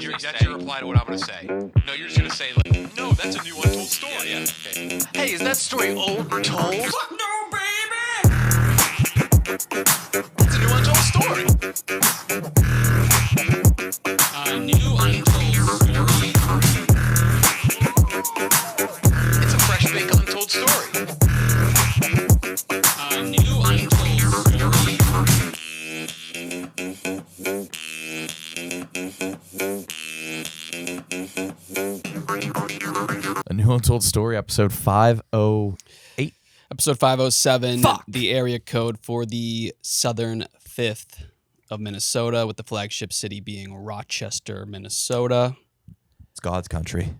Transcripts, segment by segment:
That's your reply to what I'm going to say. No, you're just going to say, like, no, that's a new untold story. Yeah. Okay. Hey, is that story old or told? Fuck no, baby! It's a new untold story. A new untold story. It's a fresh baked untold story. A new untold story. A New Untold Story, episode 508. Episode 507, Fuck. The area code for the southern 5th of Minnesota, with the flagship city being Rochester, Minnesota. It's God's country.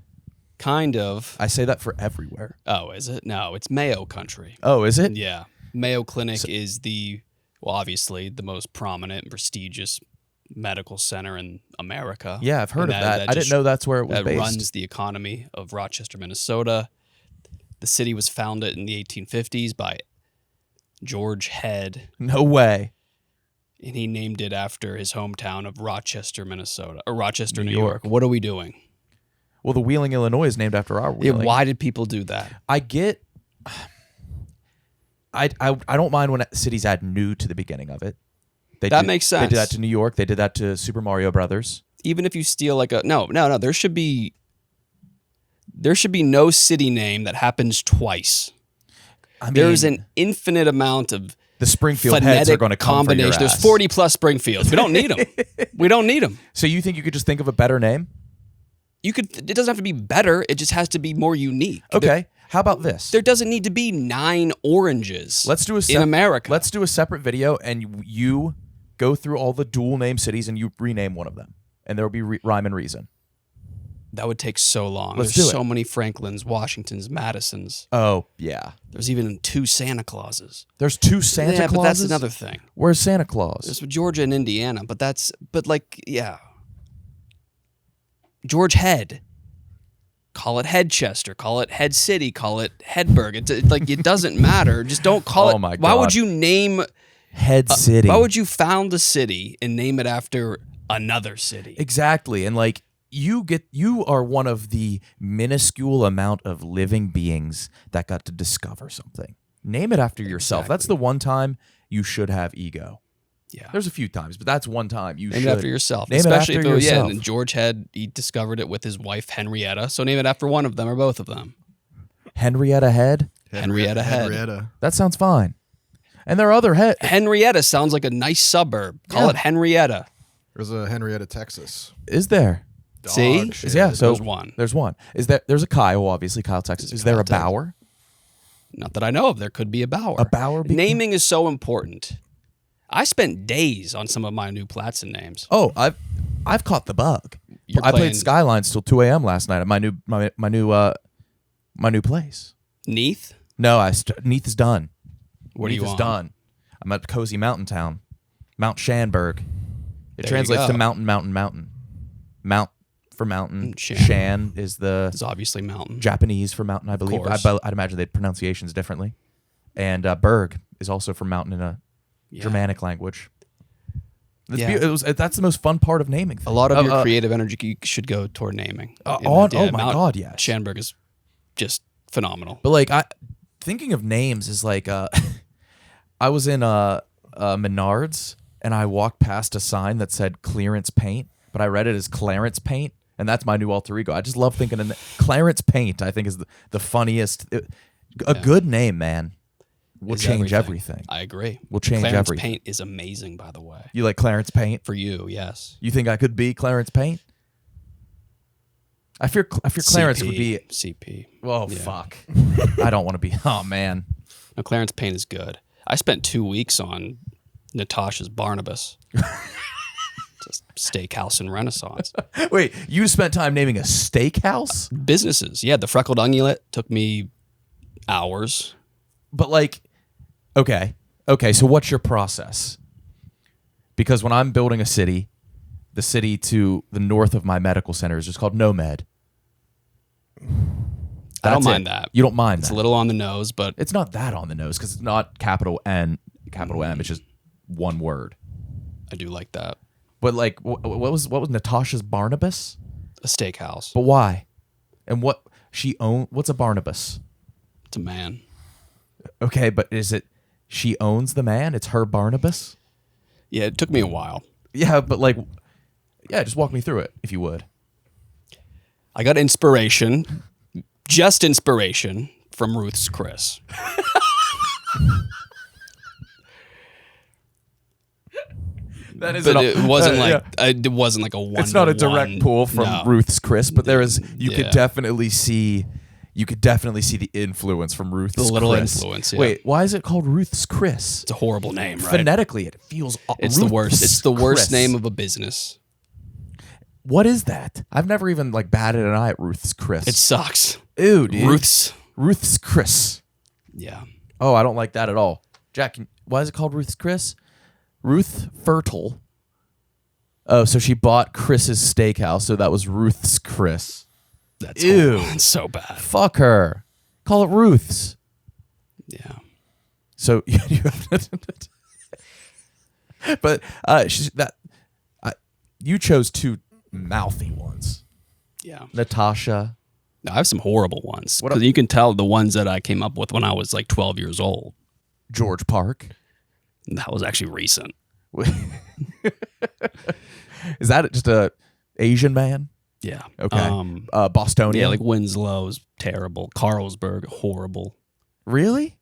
Kind of. I say that for everywhere. Oh, is it? No, it's Mayo country. Oh, is it? Yeah. Mayo Clinic is obviously the most prominent and prestigious medical center in America. Yeah, I've heard And of that. I didn't know that's where it was that based. runs the economy of Rochester, Minnesota. The city was founded in the 1850s by George Head, No way. and he named it after his hometown of Rochester, Minnesota, or Rochester, New York. What are we doing? Well, the Wheeling, Illinois is named after our Yeah, Wheeling. why did people do that? I get... I don't mind when cities add new to the beginning of it. That makes sense. They did that to New York. They did that to Super Mario Brothers. Even if you steal like no, there should be no city name that happens twice. I mean, There's an infinite amount of the Springfield heads are going to come for your ass. There's 40 plus Springfields. We don't need them. We don't need them. So you think you could just think of a better name? You could. It doesn't have to be better. It just has to be more unique. Okay. How about this? There doesn't need to be 9 oranges. Let's do in America. Let's do a separate video, and you go through all the dual name cities, and you rename one of them, and there will be rhyme and reason. That would take so long. Let's There's do it. so many Franklins, Washingtons, Madisons. Oh yeah. There's even 2 Santa Clauses. There's 2 Santa Yeah, Clauses. but that's another thing. Where's Santa Claus? There's Georgia and Indiana, yeah. George Head. Call it Headchester. Call it Head City. Call it Hedberg. It doesn't matter. Just don't call it. Oh my Why God. would you name Head City. Why would you found a city and name it after another city? Exactly, and like you are one of the minuscule amount of living beings that got to discover something. Name it after yourself. Exactly. That's the one time you should have ego. Yeah. There's a few times, but that's one time you Name should it after yourself. Name Especially it after if yourself. and George Head, he discovered it with his wife Henrietta. So name it after one of them or both of them. Henrietta Head. Henrietta Head. Henrietta. That sounds fine. And there are other head. Henrietta sounds like a nice suburb. Call Yeah. it Henrietta. There's a Henrietta, Texas. Is there? See? Dog shit. Yeah. So There's one. There's one. There's a Kyle, obviously Kyle, Texas. Is there a Kyle, Texas. Bauer? Not that I know of. There could be a Bauer. A Bauer? Naming is so important. I spent days on some of my new Platson names. Oh, I've caught the bug. You're I playing- played Skylines till 2 a.m. last night at my new place. Neath? No, Neath is done. What Neath do you is want? done. I'm at cozy mountain town, Mount Shanberg. It There you translates to go. mountain. Mount for mountain. Shan. Shan is the It's obviously mountain. Japanese for mountain, I believe. course. I'd imagine they'd pronunciations differently. And Berg is also for mountain in a Yeah. Germanic language. Yeah. That's the most fun part of naming things. A lot of your creative energy should go toward naming. oh my God, yes. Schanberg is just phenomenal. But like, thinking of names is like, I was in Menards and I walked past a sign that said clearance paint, but I read it as Clarence Paint, and that's my new alter ego. I just love thinking of Clarence Paint. I think is the funniest. A good name, man, will Is change everything. I agree. Will change Clarence everything. Paint is amazing, by the way. You like Clarence Paint? For you, yes. You think I could be Clarence Paint? I fear Clarence would be. CP. Oh Yeah. fuck! I don't want to be. Oh man. No, Clarence Paint is good. I spent 2 weeks on Natasha's Barnabas. Just steakhouse and Renaissance. Wait, you spent time naming a steakhouse? Businesses. Yeah, the Freckled Ungulate took me hours. But like, okay, so what's your process? Because when I'm building a city, the city to the north of my medical center is just called Nomad. I don't That's mind it. that. You don't mind It's that. a little on the nose, but It's not that on the nose because it's not capital N, capital M. It's just one word. I do like that. But like, what was Natasha's Barnabas? A steakhouse. But why? And what she own? What's a Barnabas? It's a man. Okay, but is it she owns the man? It's her Barnabas? Yeah, it took me a while. Yeah, but like, yeah, just walk me through it if you would. I got inspiration, just inspiration from Ruth's Chris. That is, But it wasn't like a one. It's not a direct pull from Ruth's Chris, but there is. You could definitely see. You could definitely see the influence from Ruth's Chris. The little influence. Yeah. Wait, why is it called Ruth's Chris? It's a horrible name, right? Phonetically, it feels. It's the worst. It's the worst name of a business. What is that? I've never even like batted an eye at Ruth's Chris. It sucks. Ew, dude. Ruth's Chris. Yeah. Oh, I don't like that at all. Jack, why is it called Ruth's Chris? Ruth Fertile. Oh, so she bought Chris's steakhouse, so that was Ruth's Chris. That's Ew. That's so bad. Fuck her. Call it Ruth's. Yeah. So you have but you chose two mouthy ones. Yeah. Natasha. No, I have some horrible ones. What Because you can tell the ones that I came up with when I was like 12 years old. George Park. That was actually recent. Is that just a Asian man? Yeah. Okay. Bostonian. Yeah, like Winslow's terrible. Carlsberg, horrible. Really?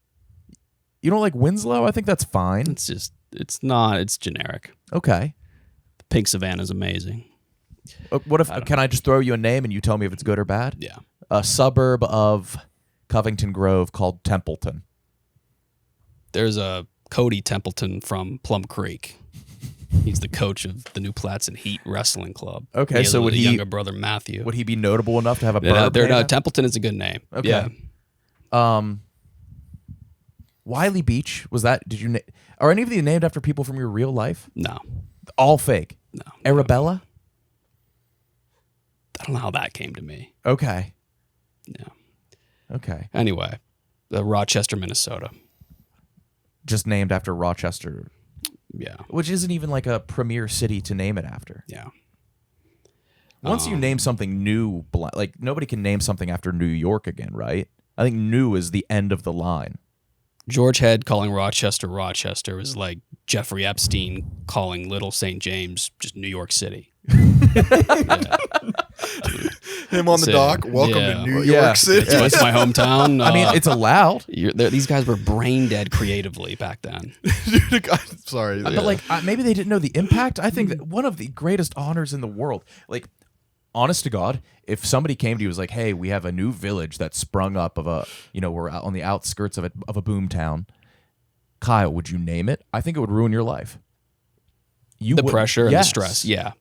You don't like Winslow? I think that's fine. It's generic. Okay. Pink Savannah's amazing. What if, can I just throw you a name and you tell me if it's good or bad? Yeah. A suburb of Covington Grove called Templeton. There's a Cody Templeton from Plum Creek. He's the coach of the New Platts and Heat Wrestling Club. Okay, so would younger brother Matthew? Would he be notable enough to have a burb name? Templeton is a good name. Okay. Yeah. Wiley Beach, was that? Are any of these named after people from your real life? No. All fake. No. Arabella? I don't know how that came to me. Okay. Yeah. Okay. Anyway, Rochester, Minnesota. Just named after Rochester. Yeah. Which isn't even like a premier city to name it after. Yeah. Once you name something new, like nobody can name something after New York again, right? I think new is the end of the line. George Head calling Rochester Rochester is like Jeffrey Epstein calling Little St. James just New York City. Yeah. Him on the dock. Welcome to New York City. It's my hometown. I mean, it's allowed. These guys were brain dead creatively back then. Dude, sorry. But like, maybe they didn't know the impact. I think that one of the greatest honors in the world, like, honest to God, if somebody came to you and was like, hey, we have a new village that sprung up of we're out on the outskirts of a boom town. Kyle, would you name it? I think it would ruin your life. The pressure and the stress. Yeah.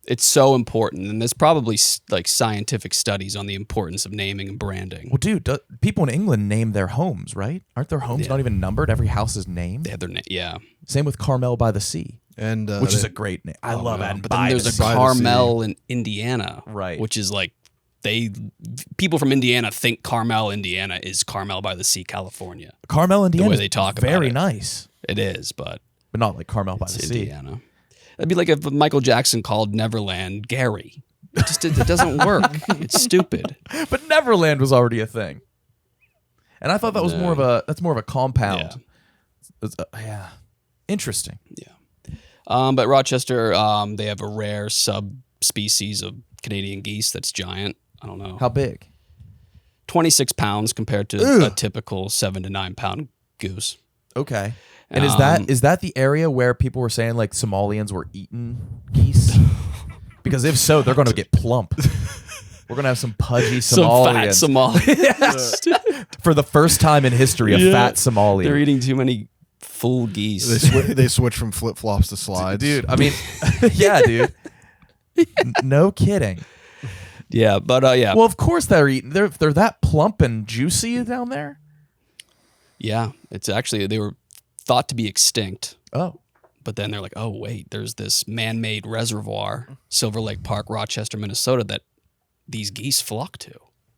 It's so important. And there's probably like scientific studies on the importance of naming and branding. Well, dude, people in England name their homes, right? Aren't their homes not even numbered? Every house is named? They have their name. Yeah. Same with Carmel by the Sea. And which is a great name. I love it. But then there's a Carmel in Indiana, right? Which is like people from Indiana think Carmel, Indiana is Carmel by the Sea, California. Carmel, Indiana. The way they talk about it. Very nice. It is, but not like Carmel by the Sea. Indiana. That'd be like if Michael Jackson called Neverland Gary. It doesn't work. It's stupid. But Neverland was already a thing, and I thought that was more of a compound. Yeah. Interesting. Yeah. But Rochester, they have a rare subspecies of Canadian geese that's giant. I don't know. How big? 26 pounds compared to a typical 7 to 9 pound goose. Okay. And is that the area where people were saying like Somalians were eating geese? Because if so, they're going to get plump. We're going to have some pudgy Somalians. Some fat Somalians. For the first time in history, a fat Somalian. They're eating too many full geese. They switch from flip-flops to slides. Dude, I mean, yeah, dude. No kidding. Yeah, but yeah. Well, of course they're eating. They're that plump and juicy down there. Yeah, it's actually, they were thought to be extinct. Oh. But then they're like, oh, wait, there's this man-made reservoir, Silver Lake Park, Rochester, Minnesota, that these geese flock to.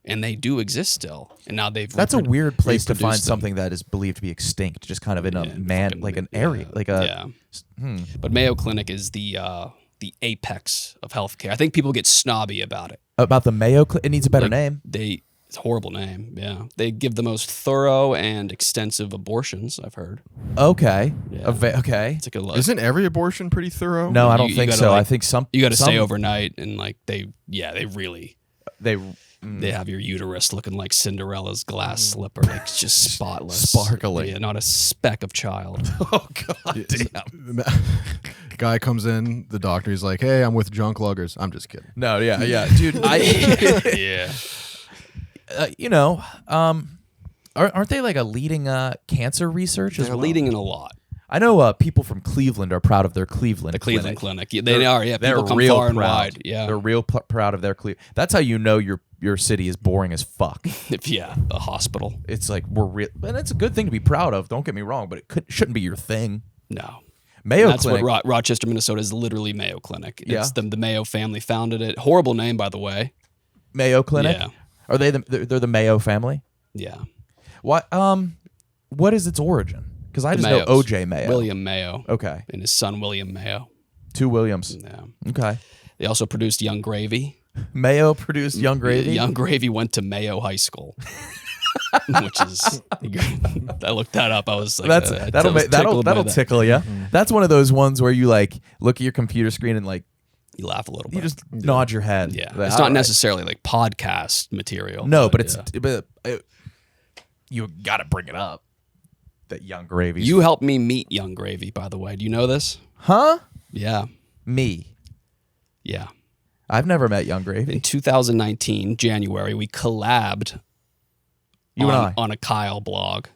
and they do exist still. And now they've That's a weird place to find reproduced them. something that is believed to be extinct, just kind of in a fucking- an area, like a. Yeah. But Mayo Clinic is the apex of healthcare. I think people get snobby about it. About the Mayo Clinic, it needs a better name. It's a horrible name. Yeah, they give the most thorough and extensive abortions. I've heard. Okay. Yeah. Okay. It's like a Isn't every abortion pretty thorough? No, I don't you think gotta, so. like- I think you got to some- stay overnight, and like they really They they have your uterus looking like Cinderella's glass slipper, like it's just spotless, Sparkling. Yeah, not a speck of child. Oh god damn. Guy comes in, the doctor, he's like, "Hey, I'm with junk luggers." I'm just kidding. No, yeah, dude. Yeah. Aren't they like a leading cancer research as They're well? leading in a lot. I know people from Cleveland are proud of their Cleveland. The Cleveland Clinic. Clinic. Yeah, they are. Yeah, They're people come real far and proud. wide. Yeah, they're real proud of their Cleveland. That's how you know your city is boring as fuck. yeah, a hospital. It's like we're real, and it's a good thing to be proud of. Don't get me wrong, but shouldn't be your thing. No. Mayo That's Clinic. what Rochester, Minnesota is literally Mayo Clinic. Yeah. It's the Mayo family founded it. Horrible name, by the way. Mayo Clinic. Yeah. Are they they're the Mayo family? Yeah. What is its origin? Because I The just know Mayos. O.J. Mayo. William Mayo. Okay. And his son, William Mayo. Two Williams. Yeah. Okay. They also produced Young Gravy. Mayo produced Young Gravy. Young Gravy went to Mayo High School. Which is, I looked that up. I was like, that'll tickle you. That's one of those ones where you like look at your computer screen and like You laugh a little bit. you just nod your head. Yeah, Like, it's all not right. necessarily like podcast material. No, but yeah. you got to bring it up. That Young Gravy. You helped me meet Young Gravy, by the way. Do you know this? Huh? Yeah, Me. yeah. I've never met Young Gravy. In 2019, January, we collabed You and I. on a Kyle blog.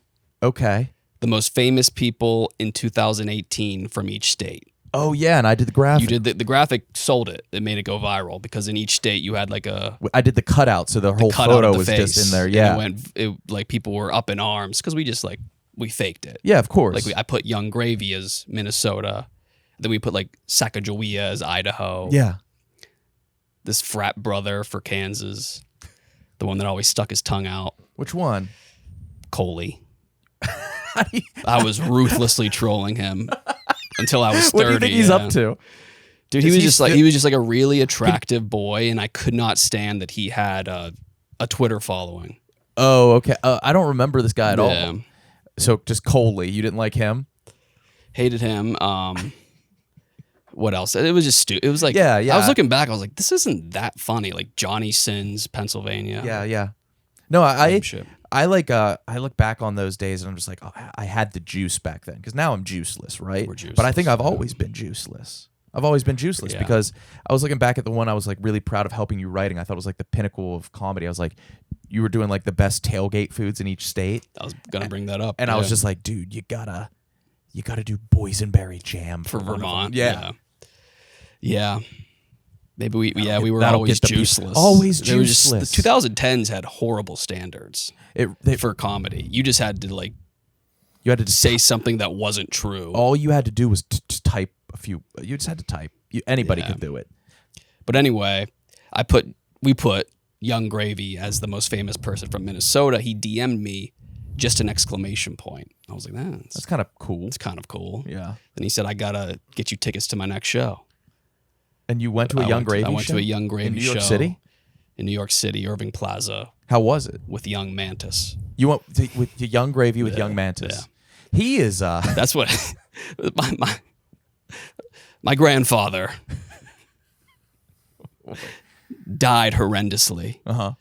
Okay. The most famous people in 2018 from each state. Oh yeah, and I did the graphic. You did the graphic, sold it. It made it go viral because in each state you had like I did the cutout, so the whole cutout photo of the was face. just in there. And Yeah. like people were up in arms because we faked it. Yeah, of course. Like I put Young Gravy as Minnesota. Then we put like Sacagawea as Idaho. yeah. This frat brother for Kansas. The one that always stuck his tongue out. Which one? Coley. I was ruthlessly trolling him until I was 30. What do you think he's yeah. up to? Dude, he was just like a really attractive boy, and I could not stand that he had a Twitter following. Oh, okay. I don't remember this guy at Yeah. all. So just Coley, you didn't like him? Hated him. What else? It was just stupid. It was like, Yeah. I was looking back. I was like, this isn't that funny. Like Johnny Sins, Pennsylvania. Yeah. No, I Same shit. I look back on those days and I'm just like, oh, I had the juice back then because now I'm juiceless, right? We're But I think juiceless, I've yeah. always been juiceless. I've always been juiceless Yeah. because I was looking back at the one I was like really proud of helping you writing. I thought it was like the pinnacle of comedy. I was like, you were doing like the best tailgate foods in each state, I was gonna bring that up. and I was yeah. just like, dude, you gotta do boysenberry jam for Vermont. Yeah. Yeah. Maybe we were that'll always get the people- juiceless. always They were just, the juiceless. 2010s had horrible standards They for comedy. You just had to like you had to say something that wasn't true. all you had to do was to type a few. You just had to type. Anybody Yeah. could do it. But anyway, we put Young Gravy as the most famous person from Minnesota. He DM'd me just an exclamation point. I was like, That's kind of cool. it's kind of cool. Yeah. And he said, I gotta get you tickets to my next show. And you went to a Young Gravy I went show? to a Young Gravy in New York show City? In New York City, Irving Plaza, How was it? with Young Mantis. You went with the Young Gravy with Young Mantis. He is That's what my grandfather died horrendously uh-huh.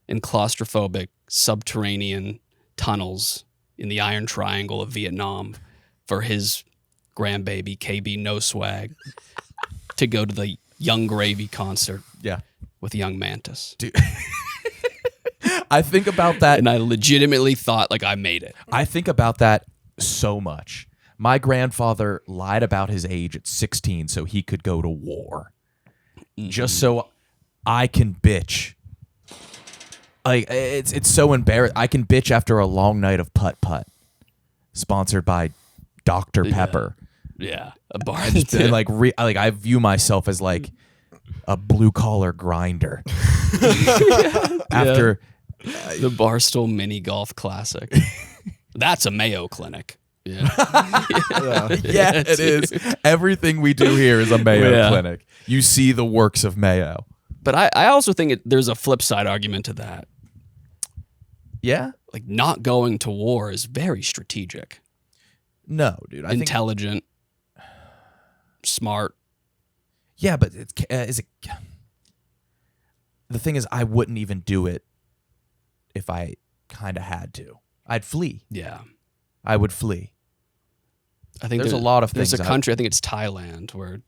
in claustrophobic subterranean tunnels in the Iron Triangle of Vietnam for his grandbaby KB No Swag to go to the Young Gravy concert Yeah. with Young Mantis. Dude. I think about that. And I legitimately thought like I made it. I think about that so much. My grandfather lied about his age at 16 so he could go to war. Just so I can bitch. Like it's so embarrassing. I can bitch after a long night of putt-putt. Sponsored by Dr. Pepper. Yeah, a bar. And like I view myself as like a blue collar grinder. After The Barstool Mini Golf Classic. That's a Mayo Clinic. Yeah. yeah, it is. Everything we do here is a Mayo Yeah. clinic. You see the works of Mayo. But I also think there's a flip side argument to that. Yeah? Like, not going to war is very strategic, No, dude. I think intelligent, smart. yeah, but it's is it the thing is I wouldn't even do it if I kind of had to. I'd flee. Yeah. I would flee. I think There's a lot of things There's a I- country, I think it's Thailand, where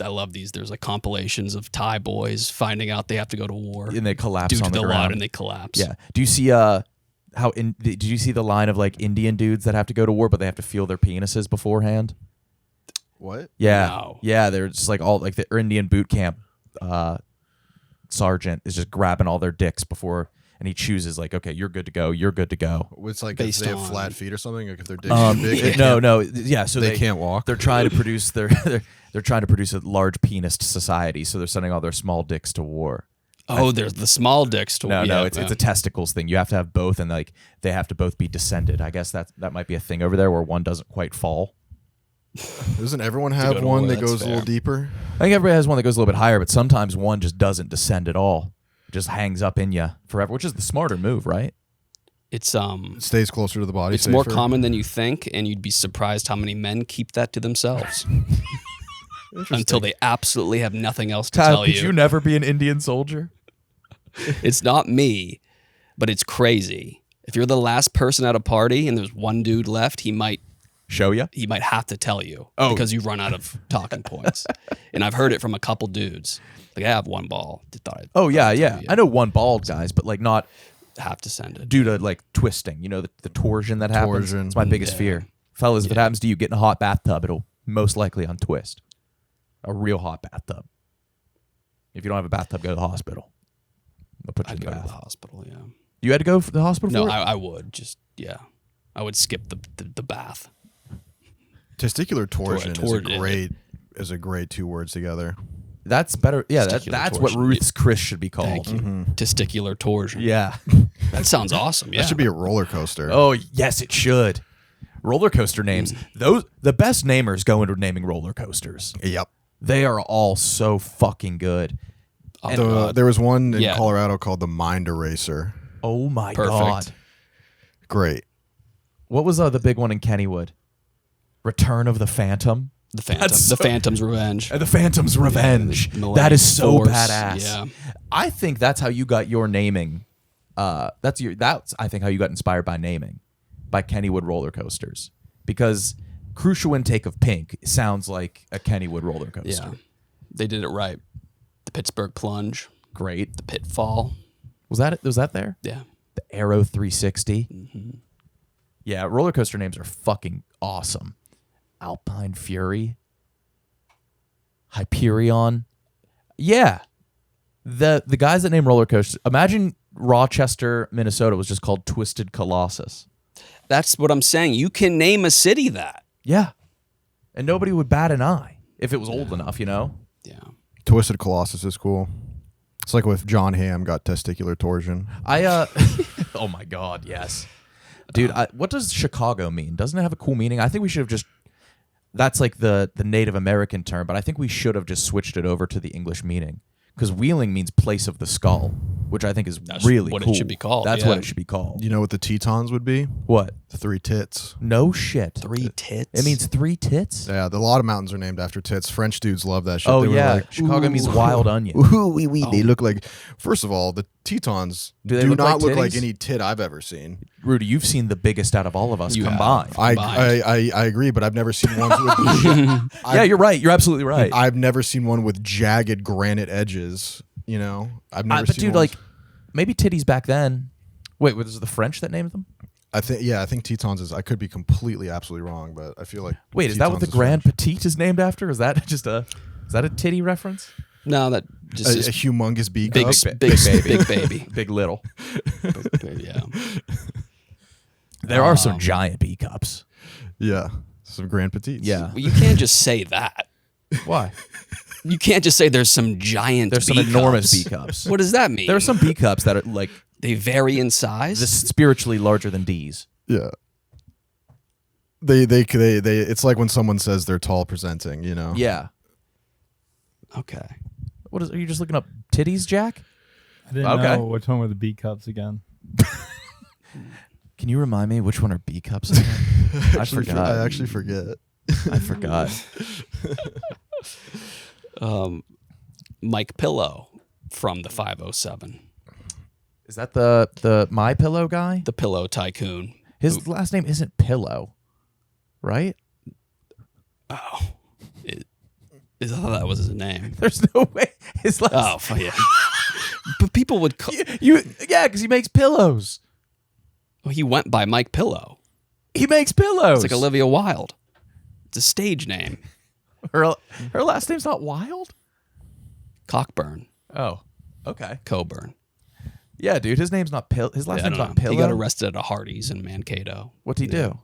I love these. There's like compilations of Thai boys finding out they have to go to war And they collapse due on to the the ground. lot, and they collapse. Yeah. Do you see did you see the line of like Indian dudes that have to go to war but they have to feel their penises beforehand? What? Yeah. No. Yeah, they're just like all like the Indian boot camp sergeant is just grabbing all their dicks before, and he chooses like, okay, you're good to go. You're good to go. It's like Based if they have on- flat feet or something, like if their dick's too big, No, yeah. So they can't walk. They're trying to produce they're trying to produce a large penis society, so they're sending all their small dicks to war. Oh, there's the small dicks to No, it's a testicles thing. You have to have both, and like they have to both be descended. I guess that might be a thing over there where one doesn't quite fall. Doesn't everyone go have to one war, that that's goes a little fair. deeper? I think everybody has one that goes a little bit higher, but sometimes one just doesn't descend at all. It just hangs up in you forever, which is the smarter move, right? It's It stays closer to the body. It's more safer. common than you think, and you'd be surprised how many men keep that to themselves until they absolutely have nothing else to Kyle, tell could you never be an Indian soldier? It's not me, but it's crazy. If you're the last person at a party and there's one dude left, he might Show you? have to tell you Oh. because you run out of talking points. And I've heard it from a couple dudes. Like, I have one ball. Oh yeah. I know one bald guys, but like not Have to send it. due to like twisting. You know the torsion that happens. Torsion. It's my biggest Yeah. fear, fellas. If it happens to you, get in a hot bathtub. It'll most likely untwist. A real hot bathtub. If you don't have a bathtub, go to the hospital. They'll put you I'd in go the to the bath. hospital, yeah. You had to go to the hospital No, for it? I would just, yeah. I would skip the bath. Testicular torsion Torsion. is a great two words together. That's better. Yeah, Testicular that's what torsion. Ruth's Chris should be called. Thank you. Testicular torsion. Yeah. That sounds awesome, yeah. That should be a roller coaster. Oh yes, it should. Roller coaster names. The best namers go into naming roller coasters. Yep. They are all so fucking good. There was one in Yeah. Colorado called the Mind Eraser. Oh my Perfect. god. Great. What was the big one in Kennywood? Return of the Phantom. The Phantom. That's The so- Phantom's Revenge. The Phantom's Revenge. Millennium That is so Force, badass. yeah. I think that's how you got your naming. That's I think how you got inspired by naming, by Kennywood roller coasters, because Crucial Intake of Pink sounds like a Kennywood roller coaster. Yeah. They did it right. The Pittsburgh Plunge. Great. The Pitfall. Was that it? Was that there? Yeah. The Aero 360. Yeah, roller coaster names are fucking awesome. Alpine Fury. Hyperion. Yeah. The guys that name roller coasters. Imagine Rochester, Minnesota was just called Twisted Colossus. That's what I'm saying. You can name a city that. Yeah. And nobody would bat an eye if it was old enough, you know? Yeah. Twisted Colossus is cool. It's like if John Hamm got testicular torsion. Oh my god, yes. Dude, what does Chicago mean? Doesn't it have a cool meaning? I think we should have just that's like the Native American term, but I think we should have just switched it over to the English meaning. Because Wheeling means place of the skull, which I think is That's really what it cool. should be called, That's yeah. what it should be called. You know what the Tetons would be? What? Three tits. No shit. 3 tits. It means 3 tits? Yeah, a lot of mountains are named after tits. French dudes love that shit. Oh, They were yeah. like, Chicago means wild onion. ooh, wee, wee. They look like. First of all, the Tetons Do they do look not like look like titties? any tit I've ever seen. Rudy, you've seen the biggest out of all of us You have. combined. I agree, but I've never seen ones with. Yeah, you're right. You're absolutely right. I've never seen one with jagged granite edges. You know, I've never but seen. dude, ones- like, maybe titties back then. Wait, was it the French that named them? I think Tetons is. I could be completely, absolutely wrong, but I feel like. Wait, is that what the Tetons Grand French. Petite is named after? Is that just a titty reference? No, that just A is humongous bee big, cup? big, big big, baby. baby. Big little. Big baby, yeah. There are some giant B cups. Yeah, some Grand Petites. Yeah. Well, you can't just say that. Why? You can't just say there's some giant. There's some B enormous cups. B cups. What does that mean? There are some B cups that are like They vary in size. spiritually larger than D's. Yeah. They it's like when someone says they're tall presenting, you know. Yeah. Okay. Are you just looking up titties, Jack? I didn't Okay. know which one were the B cups again. Can you remind me which one are B cups again? I forgot. I actually forget. I forgot. Mike Pillow from the 507, Is that the My Pillow guy? the Pillow Tycoon. His last name isn't Pillow, right? Oh, I thought that was his name. There's no way his last. Oh, yeah. But people would call. Yeah, because he makes pillows. Well, he went by Mike Pillow. He makes pillows. It's like Olivia Wilde. It's a stage name. Her last name's not Wild? Cockburn. Oh, okay. Coburn. Yeah, dude, his name's not Pill. His last Yeah, I name's don't not know. Pillow. He got arrested at a Hardee's in Mankato. What'd he do?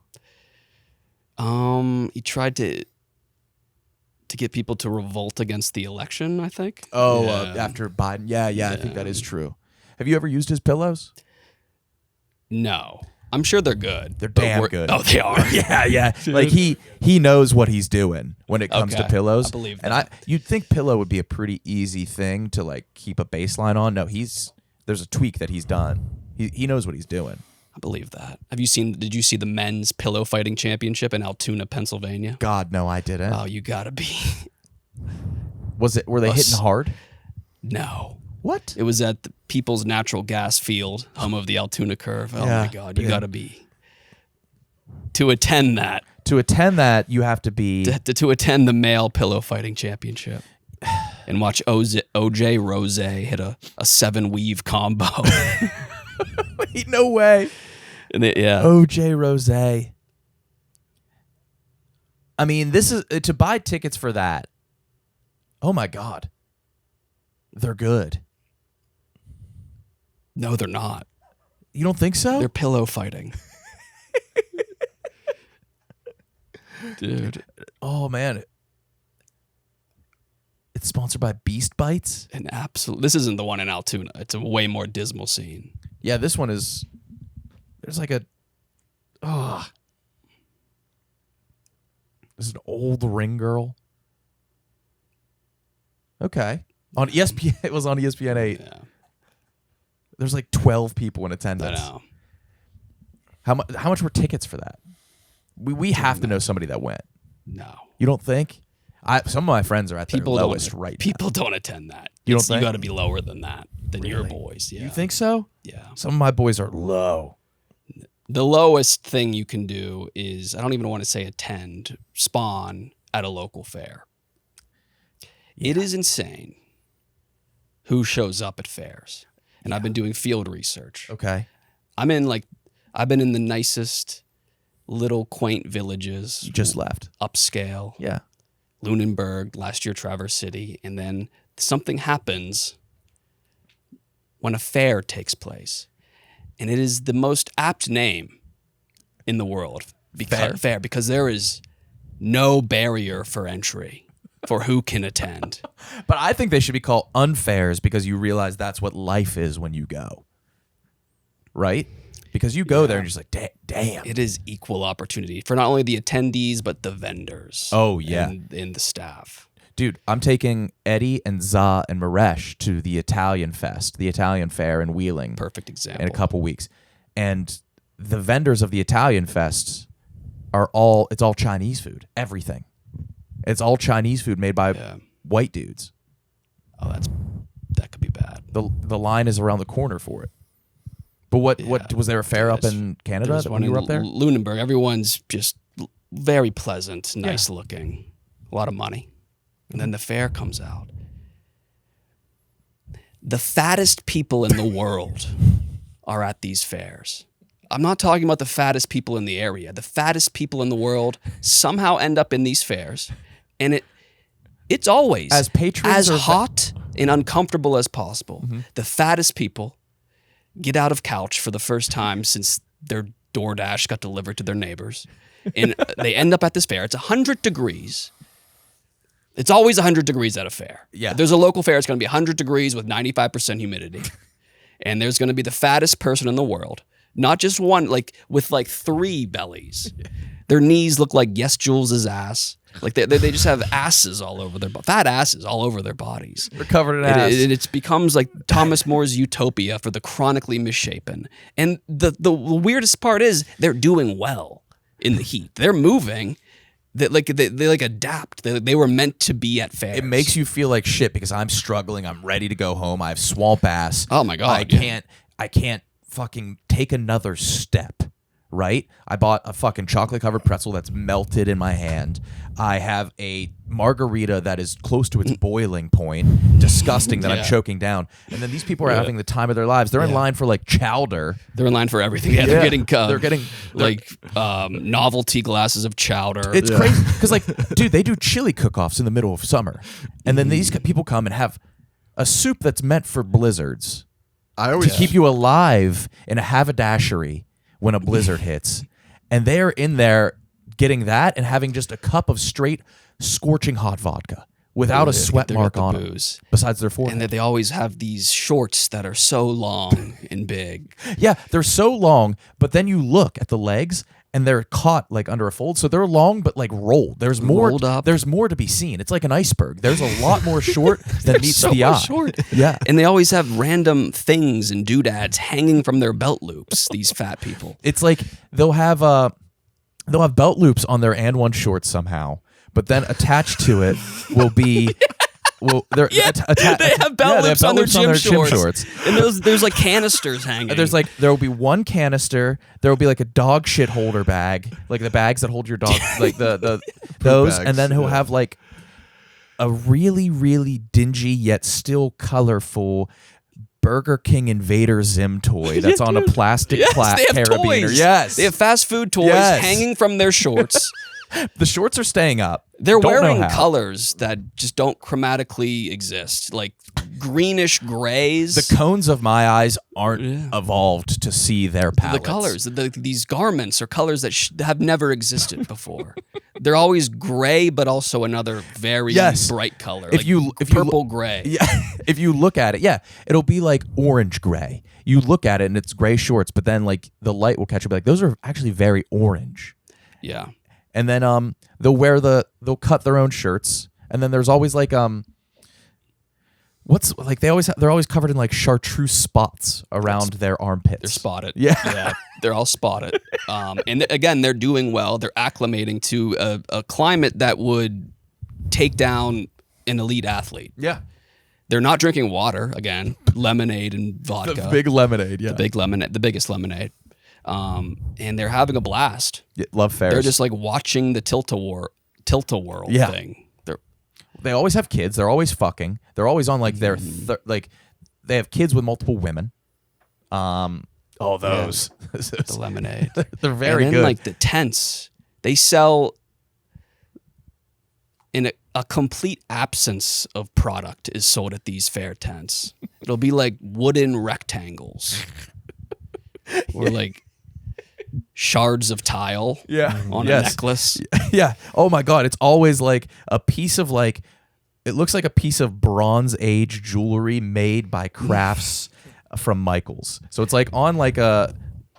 He tried to get people to revolt against the election, I think. Oh, Yeah. after Biden. Yeah, I think that is true. Have you ever used his pillows? No. I'm sure they're good. They're but damn good. Oh, they are. Yeah. Like he knows what he's doing when it comes to Okay, pillows. I believe And that. you'd think pillow would be a pretty easy thing to like keep a baseline on. No, there's a tweak that he's done. He knows what he's doing. I believe that. Did you see the men's pillow fighting championship in Altoona, Pennsylvania? God, no, I didn't. Oh, you gotta be. Were they hitting hard? No. What? It was at the People's Natural Gas Field, home of the Altoona Curve. Oh Yeah, my God, you yeah. gotta be. To attend that, To attend that, you have to be. to attend the male pillow fighting championship and watch OJ Rose hit a 7-weave combo. No way. And yeah. OJ Rose. I mean, this is to buy tickets for that. Oh my God. They're good. No, they're not. You don't think so? They're pillow fighting. Dude, Oh man. It's sponsored by Beast Bites. an absolute. This isn't the one in Altoona. It's a way more dismal scene. Yeah, this one is. There's like a. Oh. This is an old ring girl. Okay. On ESPN, it was on ESPN 8. Yeah, There's like 12 people in I attendance. know. How much were tickets for that? We have to know somebody that went. No. You don't think? Some of my friends are at their People lowest don't. right People don't attend that. You don't think? got to be lower than that. Than your Really? boys. Yeah. now. You think so? Yeah. Some of my boys are low. The lowest thing you can do is, I don't even want to say attend, spawn at a local fair. It is insane who shows up at fairs. And I've been doing field research. Okay. I've been in the nicest little quaint villages. You just left. Upscale. Yeah. Lunenburg, last year Traverse City. And then something happens when a fair takes place. And it is the most apt name in the world. Fair, because there is no barrier for entry for who can attend. But I think they should be called unfairs because you realize that's what life is when you go. Right? Because you go there and you're just like, damn. It is equal opportunity for not only the attendees, but the vendors. Oh, yeah. And the staff. Dude, I'm taking Eddie and Za and Maresh to the Italian Fest, the Italian Fair in Wheeling. Perfect example. In a couple weeks. And the vendors of the Italian Fest it's all Chinese food. Everything. It's all Chinese food made by white dudes. Oh, that could be bad. The line is around the corner for it. But what was there a fair up in Canada when you were up there? Lunenburg. Everyone's just very pleasant, nice looking, a lot of money. And then the fair comes out. The fattest people in the world are at these fairs. I'm not talking about the fattest people in the area. The fattest people in the world somehow end up in these fairs. And it's always As patrons as or hot and uncomfortable as possible. The fattest people get out of couch for the first time since their DoorDash got delivered to their neighbors. And they end up at this fair. It's 100 degrees. It's always 100 degrees at a fair. Yeah. If there's a local fair, it's going to be 100 degrees with 95% humidity. And there's going to be the fattest person in the world. Not just one, like with like 3 bellies. Their knees look like Yes Jules' ass. Like they just have asses all over fat asses all over their bodies. They're covered in ass. It becomes like Thomas More's utopia for the chronically misshapen. And the weirdest part is they're doing well in the heat. They're moving. They adapt. They were meant to be at fairs. It makes you feel like shit because I'm struggling. I'm ready to go home. I have swamp ass. Oh my God, I can't fucking take another step. Right? I bought a fucking chocolate covered pretzel that's melted in my hand. I have a margarita that is close to its boiling point, disgusting that I'm choking down. And then these people are having the time of their lives. They're in line for like chowder. They're in line for everything. Yeah, they're getting like novelty glasses of chowder. It's crazy because like, dude, they do chili cook-offs in the middle of summer, and then these people come and have a soup that's meant for blizzards to keep you alive in a haberdashery when a blizzard hits, and they're in there getting that and having just a cup of straight scorching hot vodka without a sweat mark on them, besides their forehead. And they always have these shorts that are so long and big. Yeah, they're so long, but then you look at the legs and they're caught like under a fold, so they're long but like rolled. There's more. Rolled up. There's more to be seen. It's like an iceberg. There's a lot more short than meets so the eye. short. Yeah, And they always have random things and doodads hanging from their belt loops. These fat people. it's like they'll have belt loops on their and one shorts somehow, but then attached to it will be. Well, they have belt loops on their gym shorts. And there's like canisters hanging. There's like there will be one canister. There will be like a dog shit holder bag, like the bags that hold your dog, like the those, bags, and then he'll have like a really really dingy yet still colorful Burger King Invader Zim toy that's on a plastic they have carabiner. toys. Yes, They have fast food toys hanging from their shorts. the shorts are staying up. They're Don't know wearing how. colors that just don't chromatically exist, like greenish grays. The cones of my eyes aren't evolved to see their The palettes. colors, these garments are colors that have never existed before. They're always gray, but also another very bright color. If like you purple gray. Yeah, if you look at it, it'll be like orange gray. You look at it and it's gray shorts, but then like the light will catch you. Like those are actually very orange. Yeah. And then they'll cut their own shirts, and then there's always like they're always covered in like chartreuse spots around their armpits. They're spotted. Yeah. They're all spotted. And again, they're doing well. They're acclimating to a climate that would take down an elite athlete. Yeah. They're not drinking water, again, lemonade and vodka. The big lemonade, yeah. The biggest lemonade. And they're having a blast. Yeah, love fairs. They're just like watching the tilt-a-whirl thing. They always have kids. They're always fucking. They're always on like their like they have kids with multiple women. Those The lemonade. They're very and then, good. like the tents, they sell in a complete absence of product is sold at these fair tents. It'll be like wooden rectangles or like shards of tile on a necklace. Yeah. Oh my God. It's always like a piece of like, it looks like a piece of Bronze Age jewelry made by crafts from Michael's. So it's like on like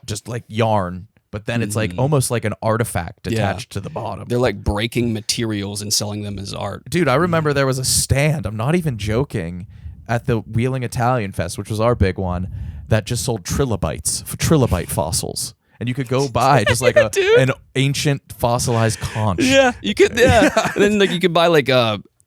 just like yarn, but then it's like almost like an artifact attached to the bottom. They're like breaking materials and selling them as art. Dude, I remember there was a stand, I'm not even joking, at the Wheeling Italian Fest, which was our big one, that just sold trilobite fossils. And you could go buy just like an ancient fossilized conch. Yeah, you could. Yeah, and then like you could buy like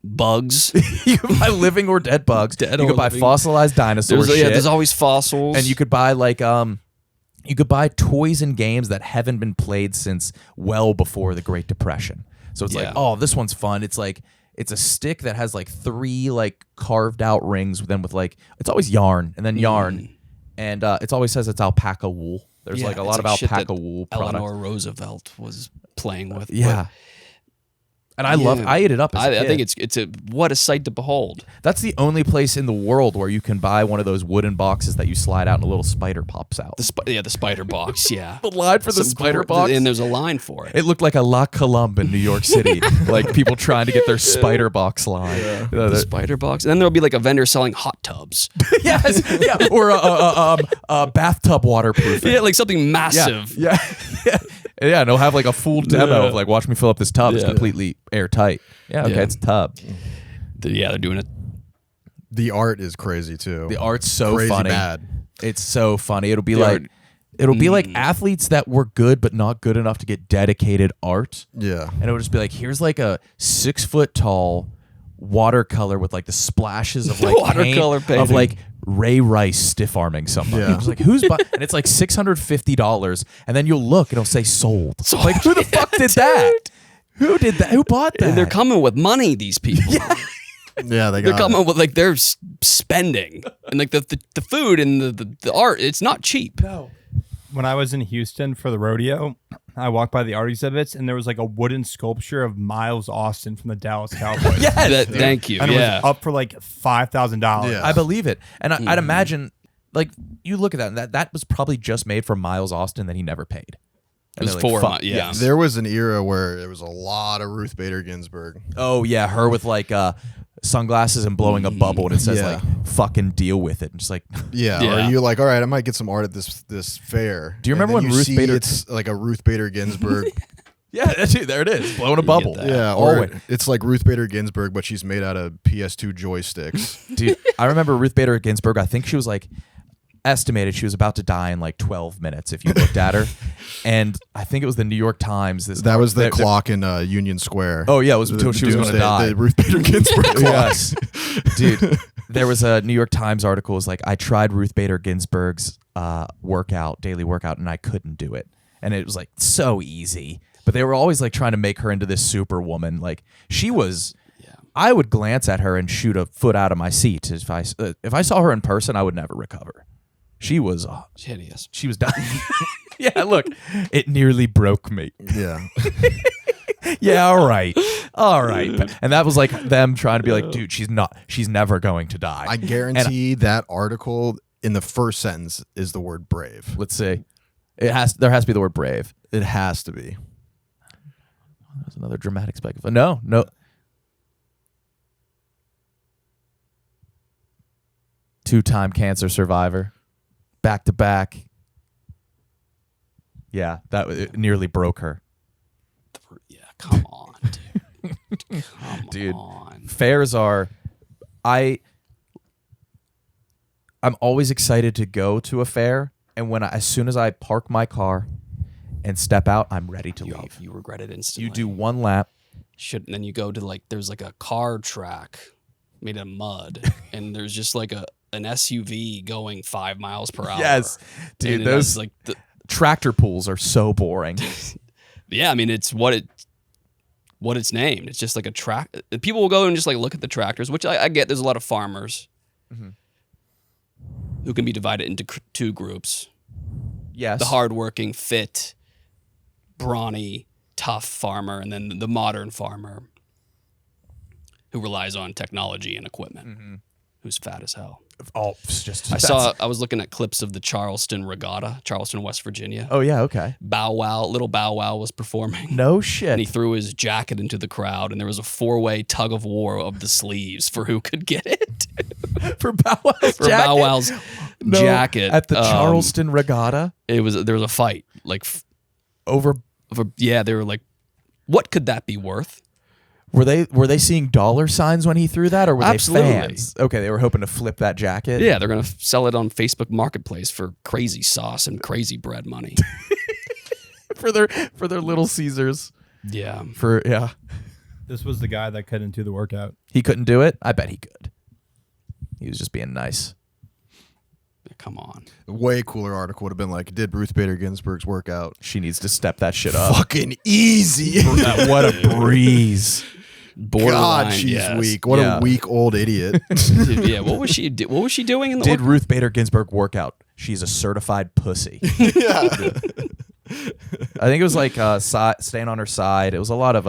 bugs. You could buy living or dead bugs. You could buy fossilized dinosaur shit. Yeah, there's always fossils. And you could buy like you could buy toys and games that haven't been played since well before the Great Depression. So it's like, oh, this one's fun. It's like it's a stick that has like 3 like carved out rings. Then with like it's always yarn and then yarn, and it always says it's alpaca wool. There's like a lot of alpaca wool products. Eleanor Roosevelt was playing with. Yeah. And I ate it up as a kid. I think it's what a sight to behold. That's the only place in the world where you can buy one of those wooden boxes that you slide out and a little spider pops out. The spider box, yeah. The line for the spider box? And there's a line for it. It looked like a La Colombe in New York City. Like people trying to get their spider box line. The spider box. And then there'll be like a vendor selling hot tubs. Yes, yeah. Or a bathtub waterproofing. Yeah, like something massive. Yeah. Yeah, and they'll have like a full demo of like, watch me fill up this tub. It's completely airtight. Yeah, okay, it's a tub. They're doing it. The art is crazy too. The art's so Crazy funny. bad. It's so funny. It'll be like athletes that were good but not good enough to get dedicated art. Yeah. And it would just be like, here's like a 6 foot tall watercolor with like the splashes of like Watercolor paint of painting. like Ray Rice stiff arming somebody. Yeah. It was like, who's buying? And it's like $650, and then you'll look and it'll say sold. Like, who the fuck did that? Who did that? Who bought that? And they're coming with money, these people. Yeah, They're coming with like they're spending. And like the food and the art, it's not cheap. No. When I was in Houston for the rodeo, I walked by the art exhibits, and there was like a wooden sculpture of Miles Austin from the Dallas Cowboys. Yes. Thank you. And it Yeah. was up for like $5,000. Yeah. I believe it. And I'd imagine, like, you look at that, and that was probably just made for Miles Austin that he never paid. It was they're like, for fuck, yeah. yes. There was an era where there was a lot of Ruth Bader Ginsburg. Oh, yeah, her with, like, sunglasses and blowing a bubble, and it says, Yeah. like, fucking deal with it. And just like, Yeah. Yeah. Or you're like, all right, I might get some art at this fair. Do you remember And then when Ruth see Bader- It's like a Ruth Bader Ginsburg. yeah, that's it. There it is. Blowing a bubble. that. Yeah, or Always. it's like Ruth Bader Ginsburg, but she's made out of PS2 joysticks. Dude, I remember Ruth Bader Ginsburg. I think she was like estimated she was about to die in like 12 minutes if you looked at her. And I think it was the New York Times. That was the clock in Union Square. Oh, yeah, it was until she was going to doomsday- die. The Ruth Bader Ginsburg clock. Yes. Dude, there was a New York Times article. It was like, I tried Ruth Bader Ginsburg's daily workout, and I couldn't do it. And it was like so easy. But they were always like trying to make her into this superwoman. Like she was. I would glance at her and shoot a foot out of my seat. If I saw her in person, I would never recover. She was Hideous. She was dying. Yeah, look, it nearly broke me. Yeah. Yeah, all right. And that was like them trying to be like, dude, she's never going to die. I guarantee that article in the first sentence is the word brave. Let's see. There has to be the word brave. It has to be. There's another dramatic spec. No. Two-time cancer survivor. Back to back. Yeah, it nearly broke her. Yeah, come on, dude. Come Dude. on. Fairs are I'm always excited to go to a fair, and as soon as I park my car and step out, I'm ready to leave. You regret it instantly. You do one lap. And then you go to like there's like a car track made of mud, and there's just like an SUV going 5 miles per hour. Yes. Dude, And those that's, like tractor pools are so boring. yeah, I mean it's what it's named. It's just like a track. People will go and just like look at the tractors, which I get. There's a lot of farmers who can be divided into two groups: Yes. the hardworking, fit, brawny, tough farmer, and then the modern farmer who relies on technology and equipment, who's fat as hell. Oh, it's just I was looking at clips of the Charleston Regatta, Charleston, West Virginia. Oh yeah, okay. Little Bow Wow was performing. No shit. And he threw his jacket into the crowd, and there was a 4-way tug of war of the sleeves for who could get it. For Bow Wow's For jacket? Bow Wow's No, jacket at the Charleston Regatta there was a fight. Like over. they were like, what could that be worth? Were they seeing dollar signs when he threw that, or were Absolutely. they fans? Okay, they were hoping to flip that jacket. Yeah, they're gonna sell it on Facebook Marketplace for crazy sauce and crazy bread money. for their Little Caesars. Yeah. This was the guy that couldn't do the workout. He couldn't do it. I bet he could. He was just being nice. Come on. A way cooler article would have been like, did Ruth Bader Ginsburg's workout? She needs to step that shit up. Fucking easy. What a breeze. Borderline. God, she's yes. weak. What Yeah. a weak old idiot. Yeah. What was she doing in the Did Ruth Bader Ginsburg work out? She's a certified pussy. Yeah. I think it was like staying on her side. It was a lot of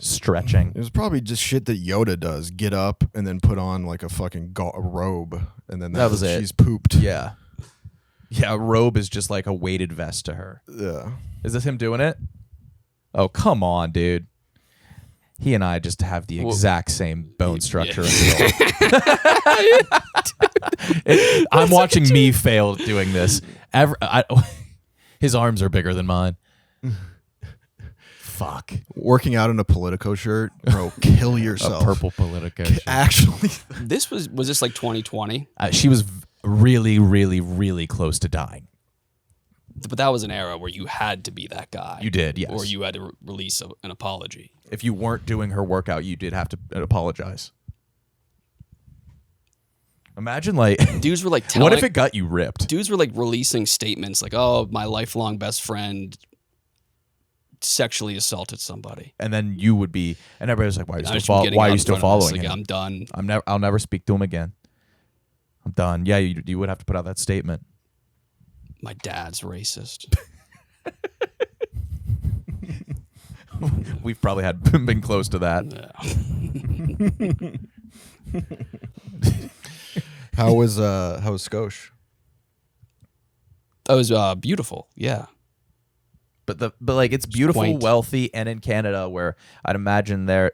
stretching. It was probably just shit that Yoda does. Get up and then put on like a fucking robe, and then That was it. She's pooped. Yeah. Yeah, a robe is just like a weighted vest to her. Yeah. Is this him doing it? Oh, come on, dude. He and I just have the exact same bone structure. I'm watching me fail doing this. His arms are bigger than mine. Fuck. Working out in a Politico shirt, bro, kill yourself. A purple Politico shirt. Actually, Was this like 2020? She was really, really, really close to dying. But that was an era where you had to be that guy. You did, yes. Or you had to release an apology. If you weren't doing her workout, you did have to apologize. Imagine dudes were like telling, what if it got you ripped? Dudes were like releasing statements like, "Oh, my lifelong best friend sexually assaulted somebody," and then you would be, and everybody was like, "Why are you still in following like, him? I'm done. I'll never speak to him again. I'm done." Yeah, you would have to put out that statement. My dad's racist. We've probably been close to that. Yeah. how was Scotia? That was beautiful. Yeah. But like it's beautiful, Quaint. wealthy, and in Canada, where I'd imagine they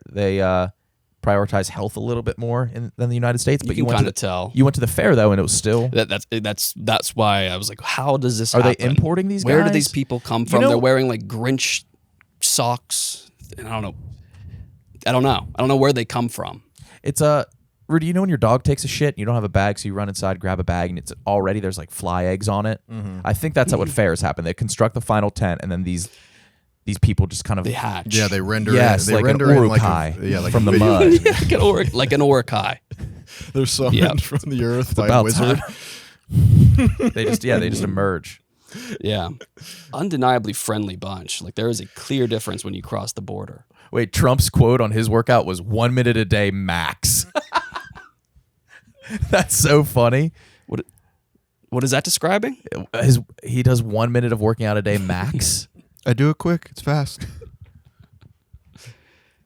prioritize health a little bit more than the United States. But you can went kind of tell. You went to the fair though, and it was still. That's why I was like, how does this Are happen? they importing these Where guys? do these people come from? know- They're wearing like Grinch socks. And I don't know. I don't know where they come from. It's Rudy, you know when your dog takes a shit and you don't have a bag, so you run inside, grab a bag, and it's already there's like fly eggs on it. Mm-hmm. I think that's how what fairs happen. They construct the final tent, and then these people just kind of They hatch. Yeah, they render. Yes, in, they like render an in like urukai from the a- mud. like an Orakai. They're summoned Yep. from the earth by a about wizard. They just emerge. Yeah. Undeniably friendly bunch. Like there is a clear difference when you cross the border. Wait, Trump's quote on his workout was 1 minute a day max. That's so funny. What is that describing? He does 1 minute of working out a day max. I do it quick. It's fast.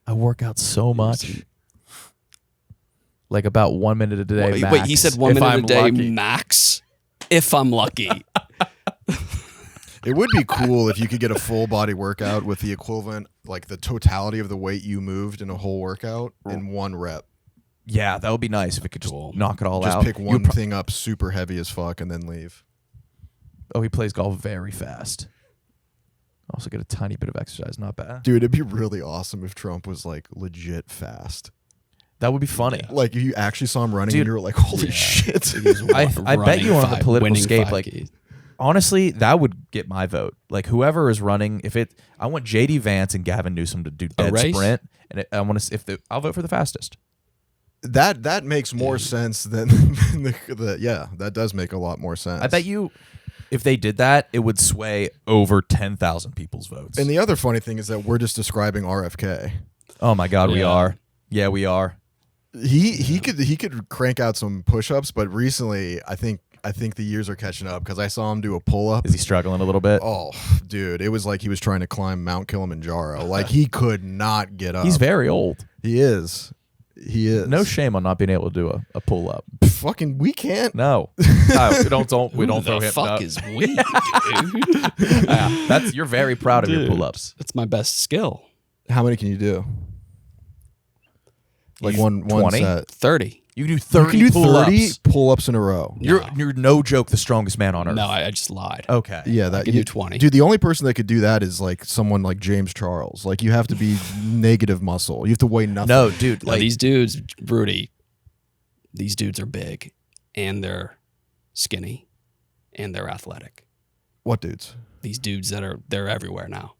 I work out so much. Like about 1 minute a day max. Wait, he said 1 if minute I'm a day lucky. max? If I'm lucky. It would be cool if you could get a full body workout with the equivalent, like the totality of the weight you moved in a whole workout in one rep. Yeah, that would be nice if it could just knock it all Just out. pick one thing up super heavy as fuck and then leave. Oh, he plays golf very fast. Also get a tiny bit of exercise, not bad. Dude, it'd be really awesome if Trump was like legit fast. That would be funny. Like you actually saw him running Dude, and you were like, holy shit. I bet you on the political scape, 5Ks. like honestly, that would get my vote. Like whoever is running, I want JD Vance and Gavin Newsom to do dead race? sprint, and I want to I'll vote for the fastest. That makes more sense than that does make a lot more sense. I bet you, if they did that, it would sway over 10,000 people's votes. And the other funny thing is that we're just describing RFK. Oh my God, we Yeah. are. Yeah, we are. He could crank out some push-ups, but recently I think the years are catching up because I saw him do a pull-up. Is he struggling a little bit? Oh, dude, it was like he was trying to climb Mount Kilimanjaro. Like he could not get up. He's very old. He is. No shame on not being able to do a pull up. Fucking, we can't. No, we don't throw the him. fuck no. is we, dude? Yeah, you're very proud of your Dude, pull ups. That's my best skill. How many can you do? Like one 20? set. 30. You can do You 30 can do pull 30 ups. pull-ups in a row. You're no joke the strongest man on earth. No, I just lied. Okay. Yeah, I can do 20. Dude, the only person that could do that is like someone like James Charles. Like you have to be negative muscle. You have to weigh nothing. No, dude. No, Like these dudes, Rudy, these dudes are big and they're skinny and they're athletic. What dudes? These dudes they're everywhere now.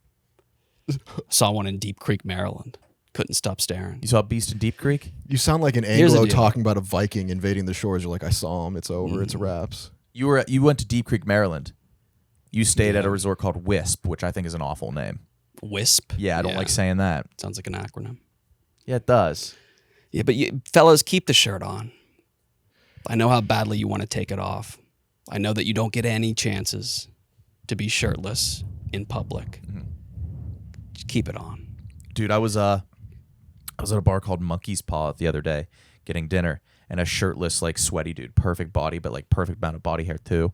Saw one in Deep Creek, Maryland. Couldn't stop staring. you saw Beast in Deep Creek. You sound like an Here's the Anglo deal. talking about a Viking invading the shores. You're like, I saw him. It's over. It's wraps. You went to Deep Creek, Maryland. You stayed at a resort called Wisp, which I think is an awful name. Wisp. Yeah, I don't like saying that. Sounds like an acronym. Yeah, it does. Yeah, but fellas, keep the shirt on. I know how badly you want to take it off. I know that you don't get any chances to be shirtless in public. Just keep it on. Dude, I was I was at a bar called Monkey's Paw the other day getting dinner, and a shirtless, like sweaty dude, perfect body, but like perfect amount of body hair too,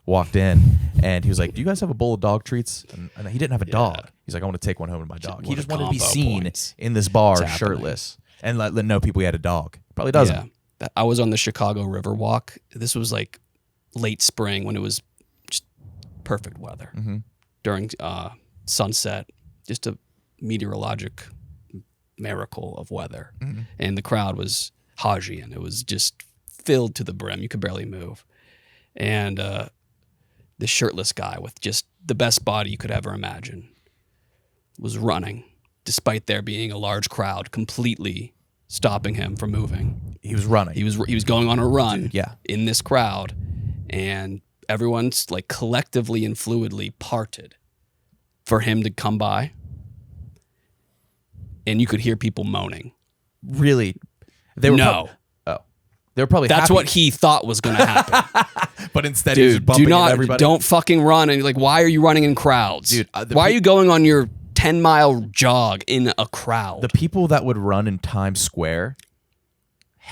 walked in, and he was like, "Do you guys have a bowl of dog treats?" And he didn't have a dog. He's like, "I want to take one home to my dog." He What just a wanted to be combo seen points. in this bar It's happening. shirtless and let know people he had a dog. Probably doesn't. Yeah. I was on the Chicago River Walk. This was like late spring when it was just perfect weather during sunset. Just a meteorologic miracle of weather. And the crowd was Hajian. It was just filled to the brim. You could barely move. And this shirtless guy with just the best body you could ever imagine was running, despite there being a large crowd completely stopping him from moving. He was running. He was going on a run Dude, yeah. in this crowd, and everyone's like collectively and fluidly parted for him to come by. And you could hear people moaning. Really? They were No. they were probably That's happy, what he thought was going to happen. but instead he was Dude, bumping do into not, everybody. don't fucking run. And you're like, why are you running in crowds? Dude, why are you going on your 10-mile jog in a crowd? The people that would run in Times Square,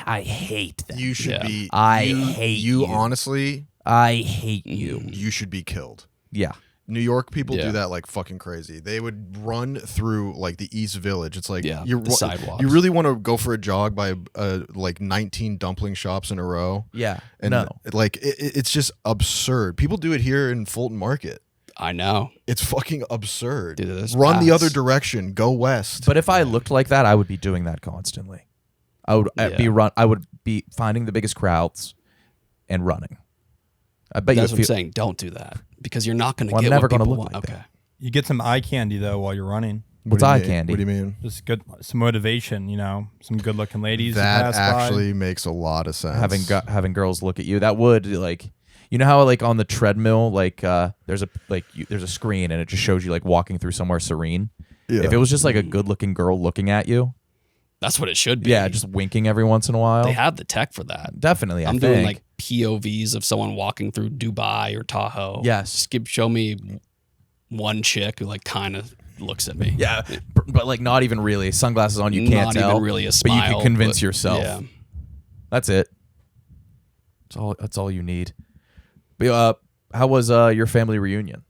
I hate them. You should Yeah. be. I you, hate you. you. Honestly, I hate you. you should be killed. Yeah. New York people Yeah. do that like fucking crazy. They would run through like the East Village. It's like Yeah, you're the sidewalks. You really want to go for a jog by like 19 dumpling shops in a row. Yeah. And no. like it's just absurd. People do it here in Fulton Market. I know. It's fucking absurd. Dude, there's Run the paths. other direction. Go west. But if I looked like that, I would be doing that constantly. I would I would be finding the biggest crowds and running. I bet That's you what I'm saying. Don't do that because you're not going to Well, I'm get never what gonna people look want. like Okay. You get some eye candy though while you're running. What's do you eye mean? candy? What do you mean? Just good, some motivation. You know, some good-looking ladies. That pass by. actually makes a lot of sense. having girls look at you, that would like, you know how like on the treadmill, like there's a screen and it just shows you like walking through somewhere serene. Yeah. If it was just like a good looking girl looking at you, That's what it should be. yeah, just winking every once in a while. They have the tech for that. Definitely, I'm I doing think. like POVs of someone walking through Dubai or Tahoe. Yes. Just show me one chick who like kind of looks at me. Yeah, but like not even really. Sunglasses on, you can't Not tell. even really a but you smile. can convince but- yourself. Yeah. That's it. That's all you need. But, how was your family reunion?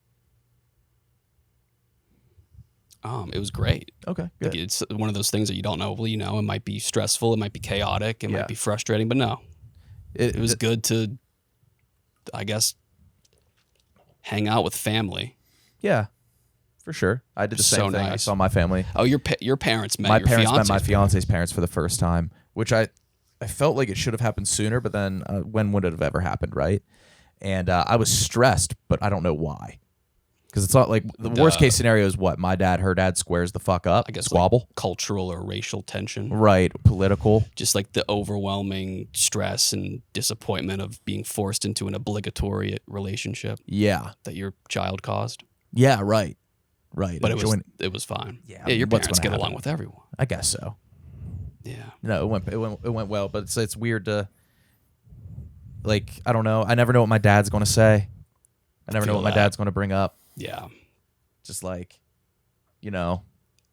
It was great. Okay, Like, good. it's one of those things that you don't know. Well, you know, it might be stressful, it might be chaotic, it Yeah. might be frustrating, but no, it was good to, I guess, hang out with family. Yeah, for sure. I did the So same thing. I nice. saw my family. Oh, your parents met My your parents met fiance's my parents. fiance's parents for the first time, which I felt like it should have happened sooner, but then when would it have ever happened, right? And I was stressed, but I don't know why. Because it's not like the worst case scenario is what? Her dad squares the fuck up. I guess squabble. like cultural or racial tension. Right. Political. Just like the overwhelming stress and disappointment of being forced into an obligatory relationship Yeah. that your child caused. Yeah. Right. Right. But Enjoying- it was fine. Yeah, your what's parents gonna get along happen? with everyone. I guess so. Yeah. No, it went well, but it's weird to, like, I don't know. I never know what my dad's going to say. I never know Feel what my that. dad's going to bring up. Yeah. Just like, you know,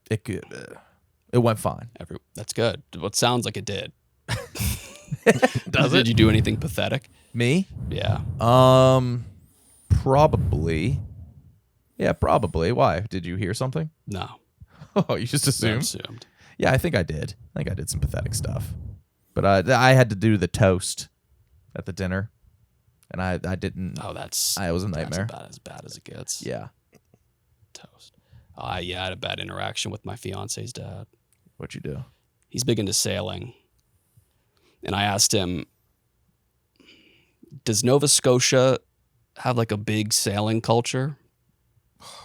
it could. It went fine. That's good. What sounds like it did. Does Did you do anything pathetic? Me? Yeah. Probably. Yeah, probably. Why? Did you hear something? No. Oh, you just assumed? Assumed. Yeah, I think I did. I think I did some pathetic stuff. But I had to do the toast at the dinner, and I didn't. Oh, that's. It was a that's nightmare. about as bad as it gets. Yeah. Toast. Yeah, I had a bad interaction with my fiance's dad. What'd you do? He's big into sailing. And I asked him, does Nova Scotia have like a big sailing culture?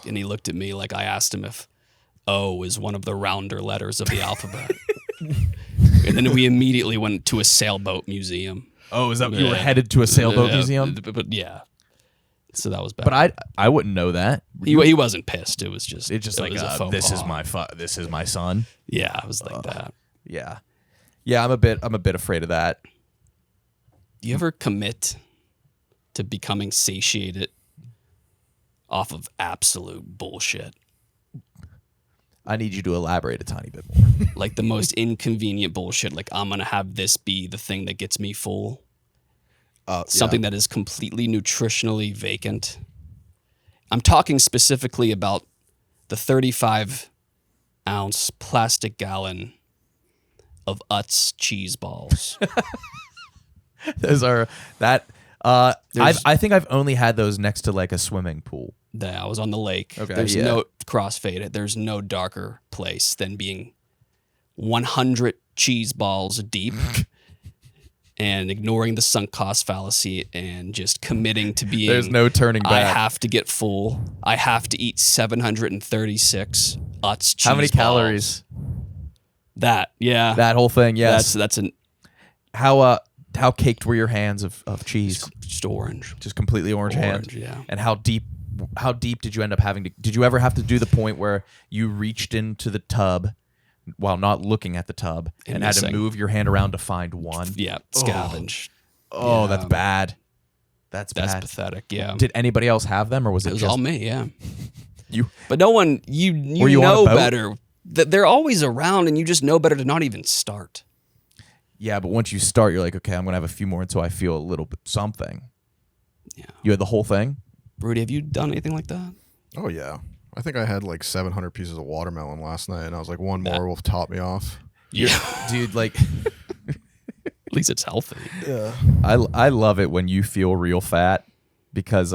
And he looked at me like I asked him if O is one of the rounder letters of the alphabet. And then we immediately went to a sailboat museum. Oh, is that you were Yeah. headed to a sailboat museum? But yeah. So that was bad. But I wouldn't know that. he wasn't pissed. It was just It's just it like was a faux this is pas. this is my son. Yeah, I was like that. Yeah, yeah. I'm a bit afraid of that. Do you ever commit to becoming satiated off of absolute bullshit? I need you to elaborate a tiny bit more. Like the most inconvenient bullshit. Like I'm gonna have this be the thing that gets me full. Something that is completely nutritionally vacant. I'm talking specifically about the 35-ounce plastic gallon of Utz cheese balls. Those are that. I think I've only had those next to like a swimming pool. I was on the lake. Okay, There's yeah. no crossfade. There's no darker place than being 100 cheese balls deep and ignoring the sunk cost fallacy and just committing to being. There's no turning back. I have to get full. I have to eat 736 Utz cheese How many balls. calories? That That whole thing. Yes. That's an How caked were your hands of cheese? just orange. Just completely orange hands. Yeah. And how deep did you end up having to? Did you ever have to do the point where you reached into the tub while not looking at the tub and had to missing. move your hand around to find one? Yeah, scavenge. Oh, Yeah. that's bad. That's That's bad. pathetic. Yeah. Did anybody else have them, or was it, It was just all me, yeah. you? But no one, you Were you on a know boat? better. That they're always around, and you just know better to not even start. Yeah, but once you start, you're like, okay, I'm gonna have a few more until I feel a little bit something. Yeah. You had the whole thing. Rudy, have you done anything like that? Oh yeah, I think I had like 700 pieces of watermelon last night, and I was like, one more will top me off. Yeah. Dude, like, At least it's healthy. Yeah. I love it when you feel real fat because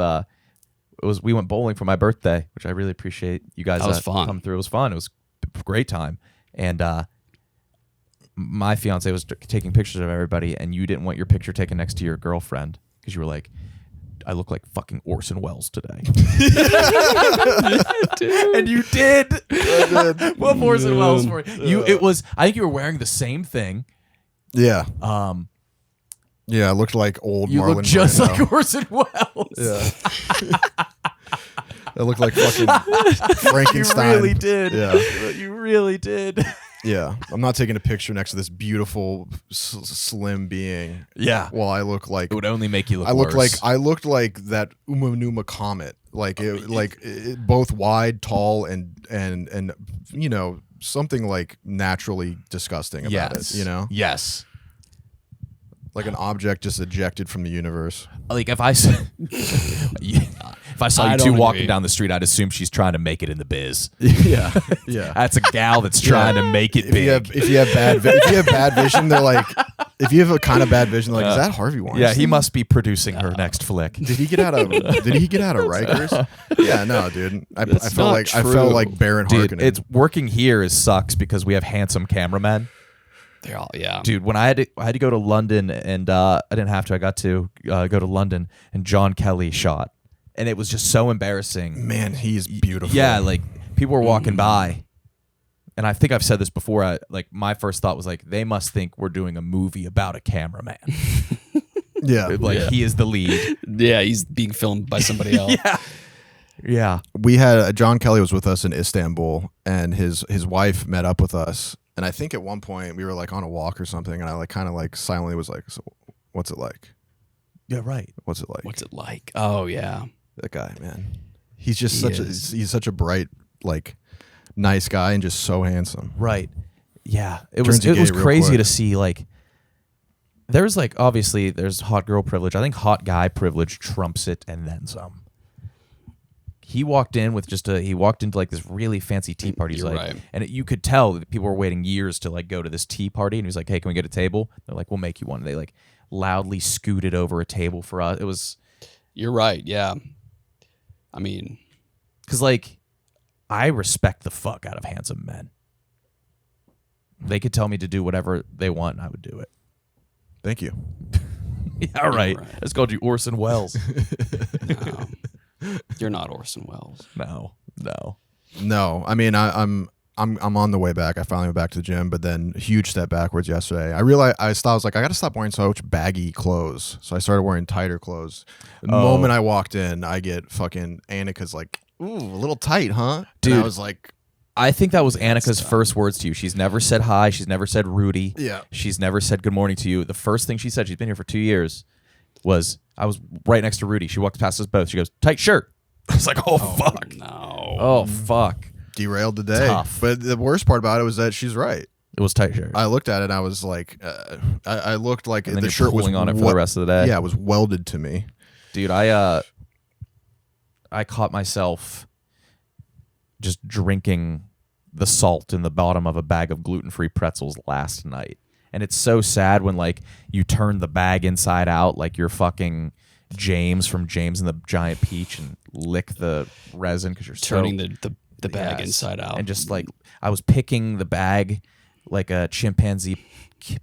we went bowling for my birthday, which I really appreciate you guys That was fun. come through. It was fun. It was a great time, and my fiance was taking pictures of everybody, and you didn't want your picture taken next to your girlfriend because you were like, I look like fucking Orson Welles today. And you did. What Orson Welles for you? It was. I think you were wearing the same thing. Yeah. Yeah, I looked like old You Marlon look just Brando. like Orson Welles. Yeah. It looked like fucking You Frankenstein. really did. Yeah. You really did. Yeah. I'm not taking a picture next to this beautiful slim being. Yeah. While I look like It would only make you look I looked worse. like that Umanuma comet. Like it, both wide, tall, and you know, something like naturally disgusting about it. You know? Yes. Like an object just ejected from the universe. Like if I saw I you don't two walking agree. down the street, I'd assume she's trying to make it in the biz. Yeah. Yeah. That's a gal that's trying to make it big. If you have bad vision, they're like, if you have a kind of bad vision, like, is that Harvey Weinstein? Yeah, he must be producing her next flick. Did he get out of Rikers? Yeah, no, dude. I That's felt not like true. Baron Dude, Harkonnen. it's working here sucks because we have handsome cameramen. They're all, yeah. Dude, when I had to go to London, and I didn't have to. I got to go to London, and John Kelly shot, and it was just so embarrassing. Man, he's beautiful. Yeah, like people were walking by, and I think I've said this before. Like my first thought was like, they must think we're doing a movie about a cameraman. yeah. Like he is the lead. Yeah, he's being filmed by somebody else. Yeah. We had John Kelly was with us in Istanbul, and his wife met up with us. And I think at one point we were like on a walk or something, and I like kind of like silently was like, "So, what's it like? Yeah, right. What's it like?" What's it like? Oh, yeah. That guy, man. He's just He he's such a bright, like, nice guy, and just so handsome. Right. Yeah. It Turns was you gay real crazy quick. to see like there's like obviously there's hot girl privilege. I think hot guy privilege trumps it and then some. He walked in with he walked into like this really fancy tea party. He's You're like, right. and you could tell that people were waiting years to like go to this tea party. And he was like, "Hey, can we get a table?" They're like, "We'll make you one." And they like loudly scooted over a table for us. It was You're right. Yeah. I mean, because like I respect the fuck out of handsome men. They could tell me to do whatever they want, and I would do it. Thank you. Yeah, all right. right. It's called you Orson Welles. no, you're not Orson Welles. No. No, I mean I'm on the way back. I finally went back to the gym, but then huge step backwards yesterday. I realized I was like, I got to stop wearing such baggy clothes. So I started wearing tighter clothes. The moment I walked in, I get fucking Annika's like, "Ooh, a little tight, huh?" Dude. And I was like, I think that was Annika's first words to you. She's never said hi. She's never said Rudy. Yeah. She's never said good morning to you. The first thing she said, she's been here for 2 years, was I was right next to Rudy. She walked past us both. She goes, "Tight shirt." I was like, oh fuck. No. Oh fuck. derailed the day. Tough. But the worst part about it was that she's right. It was tight shirt. I looked at it and I was like, I looked like And then the you're shirt was pulling on it for the rest of the day. Yeah, it was welded to me. Dude, I caught myself just drinking the salt in the bottom of a bag of gluten-free pretzels last night. And it's so sad when like you turn the bag inside out like you're fucking James from James and the Giant Peach and lick the resin because you're Turning the bag Yes. inside out. And just like I was picking the bag like a chimpanzee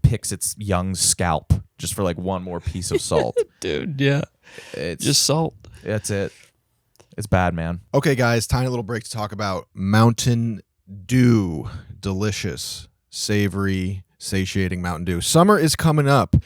picks its young scalp just for like one more piece of salt. Dude, yeah. It's Just salt. that's it. It's bad, man. Okay, guys, tiny little break to talk about Mountain Dew. Delicious, savory, satiating Mountain Dew. Summer is coming up,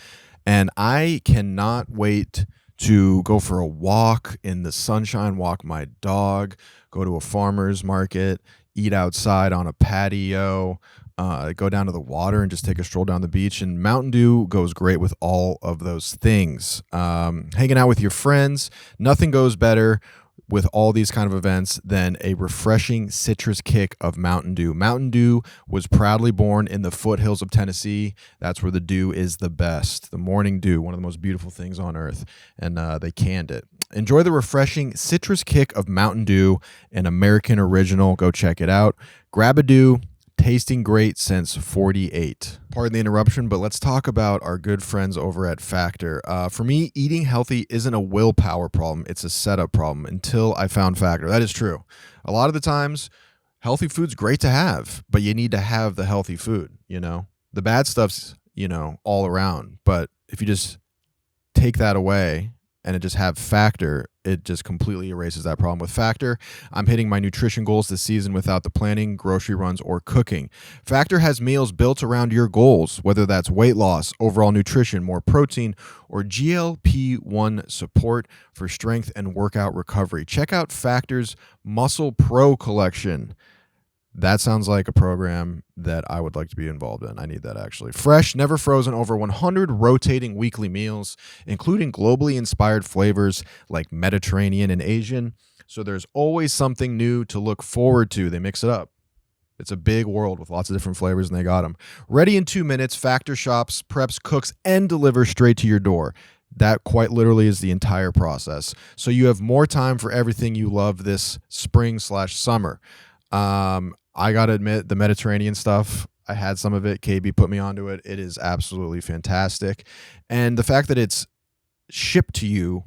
and I cannot wait to go for a walk in the sunshine, walk my dog, go to a farmer's market, eat outside on a patio, go down to the water and just take a stroll down the beach. And Mountain Dew goes great with all of those things. Hanging out with your friends, nothing goes better with all these kind of events than a refreshing citrus kick of Mountain Dew. Mountain Dew was proudly born in the foothills of Tennessee. That's where the dew is the best. The morning dew, one of the most beautiful things on earth. And they canned it. Enjoy the refreshing citrus kick of Mountain Dew, an American original. Go check it out. Grab a dew. Tasting great since 48. Pardon the interruption, but let's talk about our good friends over at Factor. For me, eating healthy isn't a willpower problem. It's a setup problem until I found Factor. That is true. A lot of the times, healthy food's great to have, but you need to have the healthy food, you know? The bad stuff's, all around. But if you just take that away and just have Factor, it just completely erases that problem. With Factor, I'm hitting my nutrition goals this season without the planning, grocery runs, or cooking. Factor has meals built around your goals, whether that's weight loss, overall nutrition, more protein, or GLP-1 support for strength and workout recovery. Check out Factor's Muscle Pro collection. That sounds like a program that I would like to be involved in. I need that, actually. Fresh, never frozen, over 100 rotating weekly meals, including globally inspired flavors like Mediterranean and Asian. So there's always something new to look forward to. They mix it up. It's a big world with lots of different flavors, and they got them. Ready in 2 minutes, Factor shops, preps, cooks, and delivers straight to your door. That quite literally is the entire process. So you have more time for everything you love this spring/summer. I got to admit, the Mediterranean stuff, I had some of it. KB put me onto it. It is absolutely fantastic. And the fact that it's shipped to you,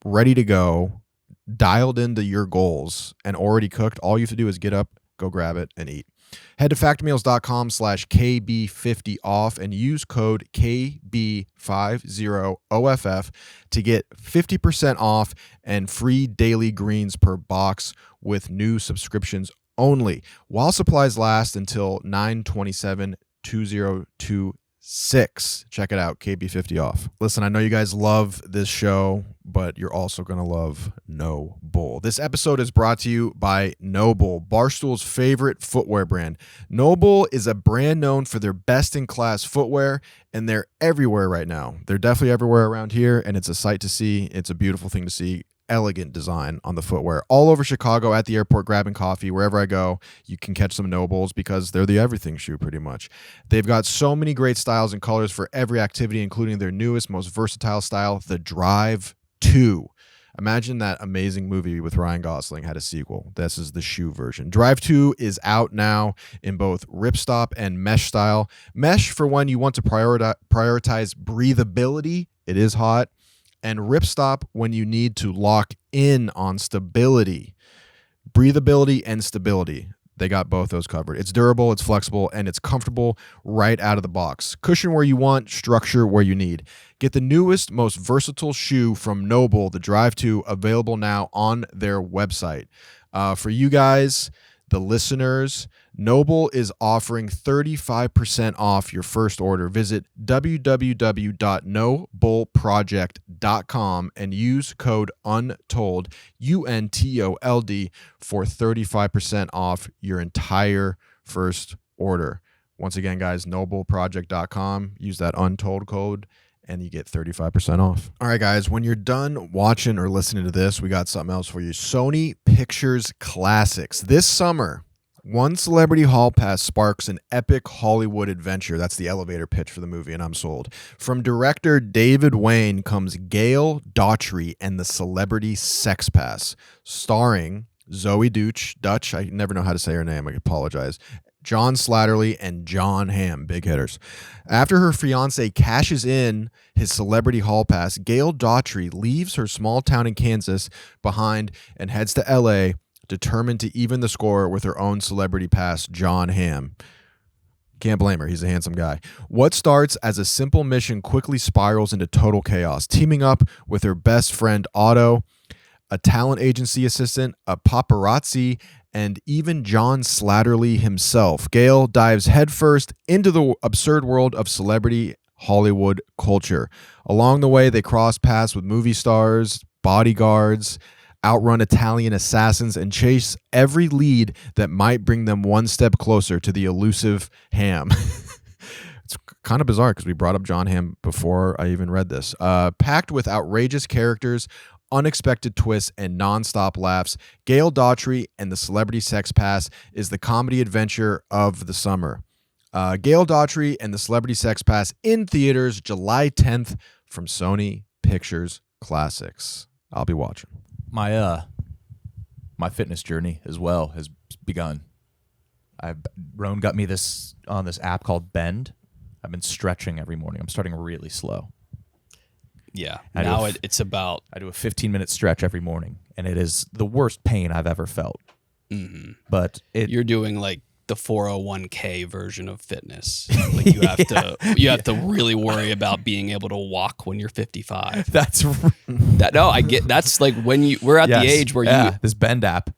ready to go, dialed into your goals, and already cooked, all you have to do is get up, go grab it, and eat. Head to factormeals.com/KB50off and use code KB50OFF to get 50% off and free daily greens per box with new subscriptions only, while supplies last until 9/27/2026. Check it out, KB50 off. Listen, I know you guys love this show, but you're also going to love No Bull. This episode is brought to you by No Bull, Barstool's favorite footwear brand. No Bull is a brand known for their best-in-class footwear, and they're everywhere right now. They're definitely everywhere around here, and it's a sight to see. It's a beautiful thing to see. Elegant design on the footwear. All over Chicago, at the airport, grabbing coffee, wherever I go, you can catch some No Bulls because they're the everything shoe pretty much. They've got so many great styles and colors for every activity, including their newest, most versatile style, the Drive 2. Imagine that amazing movie with Ryan Gosling had a sequel. This is the shoe version. Drive 2 is out now in both ripstop and mesh style. Mesh for when you want to prioritize breathability. It is hot. And ripstop when you need to lock in on stability. Breathability and stability. They got both those covered. It's durable, it's flexible, and it's comfortable right out of the box. Cushion where you want, structure where you need. Get the newest, most versatile shoe from No Bull, the Drive 2, available now on their website. For you guys, the listeners, No Bull is offering 35% off your first order. Visit www.nobullproject.com and use code UNTOLD, UNTOLD, for 35% off your entire first order. Once again, guys, nobullproject.com. Use that UNTOLD code and you get 35% off. All right, guys, when you're done watching or listening to this, we got something else for you. Sony Pictures Classics. This summer, One celebrity hall pass sparks an epic Hollywood adventure. That's the elevator pitch for the movie, and I'm sold. From director David Wayne comes GAIL, DAUGHTRY, and the Celebrity Sex Pass, starring Zoe Dutch. I never know how to say her name. I apologize. John Slattery and John Hamm, big hitters. After her fiance cashes in his celebrity hall pass, GAIL Daughtry leaves her small town in Kansas behind and heads to LA, determined to even the score with her own celebrity pass, John Hamm. Can't blame her. He's a handsome guy. What starts as a simple mission quickly spirals into total chaos, teaming up with her best friend Otto, a talent agency assistant, a paparazzi, and even John Slattery himself. GAIL dives headfirst into the absurd world of celebrity Hollywood culture. Along the way, they cross paths with movie stars, bodyguards, outrun Italian assassins, and chase every lead that might bring them one step closer to the elusive Hamm. It's kind of bizarre because we brought up John Hamm before I even read this. Packed with outrageous characters, unexpected twists, and non-stop laughs, GAIL Daughtry and the Celebrity Sex Pass is the comedy adventure of the summer. GAIL Daughtry and the Celebrity Sex Pass in theaters July 10th from Sony Pictures Classics. I'll be watching. My fitness journey as well has begun. Roan got me this on this app called Bend. I've been stretching every morning. I'm starting really slow. Yeah. I Now do it's about. I do a 15-minute stretch every morning, and it is the worst pain I've ever felt. Mm-hmm. But You're doing like the 401k version of fitness. Like you have to really worry about being able to walk when you're 55. that's I get that's like when we're at the age where this Bend app,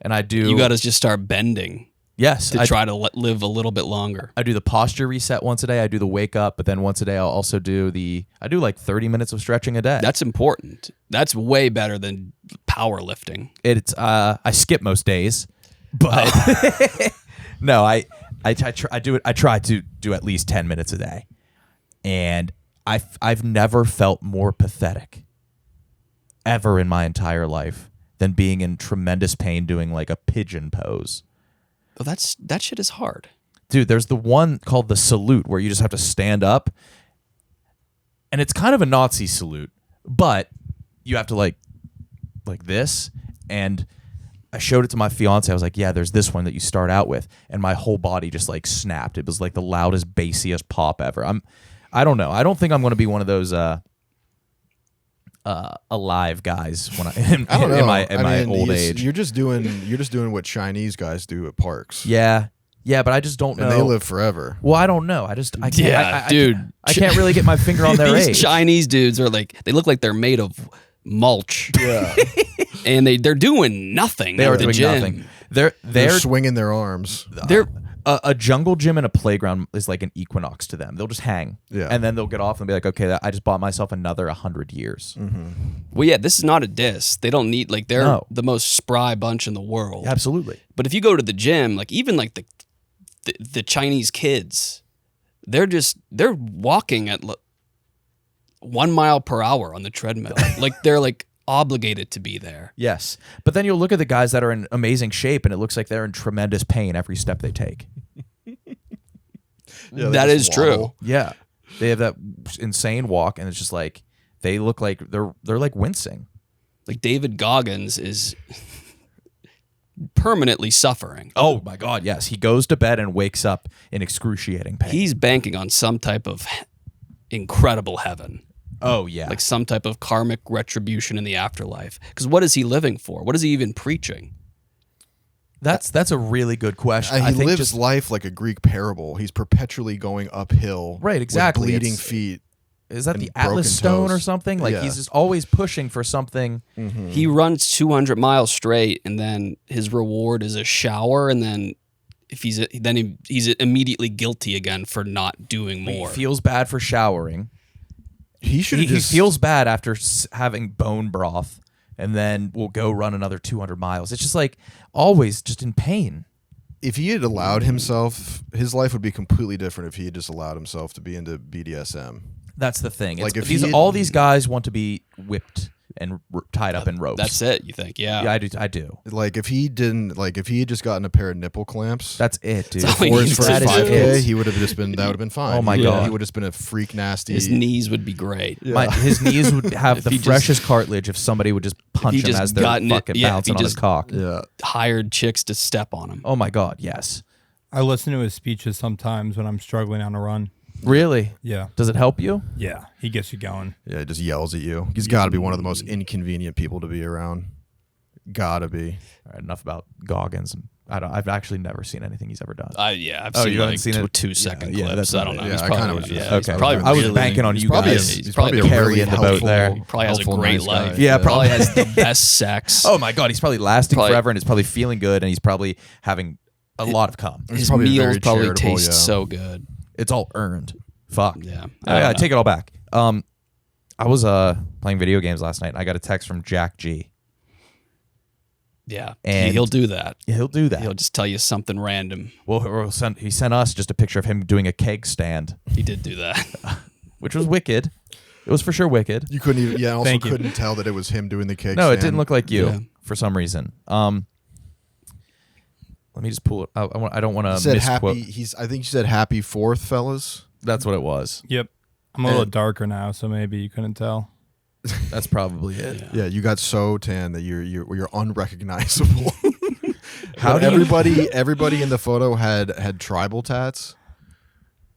and I do. you got to just start bending. Yes, to try to live a little bit longer. I do the posture reset once a day. I do the wake up, but then once a day I'll also do I do like 30 minutes of stretching a day. That's important. That's way better than powerlifting. It's I skip most days, but no, I do it. I try to do at least 10 minutes a day, and I've never felt more pathetic ever in my entire life than being in tremendous pain doing like a pigeon pose. Well, that shit is hard. Dude, there's the one called the salute where you just have to stand up. And it's kind of a Nazi salute, but you have to like this. And I showed it to my fiance. I was like, yeah, there's this one that you start out with. And my whole body just like snapped. It was like the loudest, bassiest pop ever. I don't know. I don't think I'm going to be one of those alive guys when in my old age. You're just doing what Chinese guys do at parks. Yeah, but I just don't know. And they live forever. Well, I don't know. I can't. Yeah, dude. I can't really get my finger on their These age. Chinese dudes are like, they look like they're made of mulch. Yeah, and they're doing nothing. They at are the doing gym. nothing. they're swinging their arms. They're a jungle gym and a playground is like an equinox to them. They'll just hang, and then they'll get off and be like, okay, I just bought myself another 100 years. Mm-hmm. Well, yeah, this is not a diss. They don't need they're the most spry bunch in the world. Absolutely. But if you go to the gym, like even like the Chinese kids, they're walking at 1 mile per hour on the treadmill. Like they're like obligated to be there. Yes. But then you'll look at the guys that are in amazing shape and it looks like they're in tremendous pain every step they take. That is true. Yeah. They have that insane walk and it's just like they look like they're like wincing. Like David Goggins is permanently suffering. Oh my God, yes. He goes to bed and wakes up in excruciating pain. He's banking on some type of incredible heaven. Oh, yeah. Like some type of karmic retribution in the afterlife. Because what is he living for? What is he even preaching? That's a really good question. He I think lives life like a Greek parable. He's perpetually going uphill. Right, exactly. With bleeding feet. Is that and the Atlas Stone toes. or something? Like he's just always pushing for something. Mm-hmm. He runs 200 miles straight, and then his reward is a shower, and then if he's immediately guilty again for not doing more. He feels bad for showering. He feels bad after having bone broth, and then will go run another 200 miles. It's just like always just in pain. If he had allowed himself, his life would be completely different if he had just allowed himself to be into BDSM. That's the thing. Like all these guys want to be whipped. and tied up in ropes. That's it. You think? Yeah. Yeah, I do. Like if he had just gotten a pair of nipple clamps, That's it, dude. That's all he for his needs first to do. 5K, he would have just been fine. Oh my He God. would have just been a freak nasty. His knees would be great. His knees would have If the he just- freshest cartilage if somebody would just punch he him just as they're gotten it- fucking yeah, if bouncing he on his just- cock. Yeah. Hired chicks to step on him. Oh my God, yes. I listen to his speeches sometimes when I'm struggling on a run. Really? Yeah. Does it help you? Yeah. He gets you going. Yeah, he just yells at you. He's got to be one of the most inconvenient people to be around. Gotta be. All right, enough about Goggins. I've actually never seen anything he's ever done. I've Oh, seen you haven't like seen it? 2-second Yeah, clips. that's I don't know. yeah, He's I probably, kinda was just- yeah, he's okay. probably I was really- banking on He's you probably guys. he's probably probably a carry really in the boat helpful, there. Probably has a helpful, great nice guy. life. Yeah, Probably probably. has the best sex. Oh my God, he's probably lasting Probably- forever, and he's probably feeling good, and he's probably having a lot of cum. His probably meals very probably charitable, taste yeah. so good. It's all earned. Fuck. Yeah. I take it all back. I was playing video games last night, and I got a text from Jack G. Yeah. And- He'll do that. He'll do that. He'll just tell you something random. Well, he sent us just a picture of him doing a keg stand, He did do that. which was wicked. It was for sure wicked. You couldn't even. Yeah, also Thank you. couldn't tell that it was him doing the cake. No, it stand. didn't look like you Yeah. for some reason. Let me just pull it. I don't want He to said misquote. happy. I think he said happy 4th, fellas. That's what it was. Yep. I'm a little darker now, so maybe you couldn't tell. That's probably it. Yeah, you got so tan that you're unrecognizable. How But do you- everybody in the photo had tribal tats.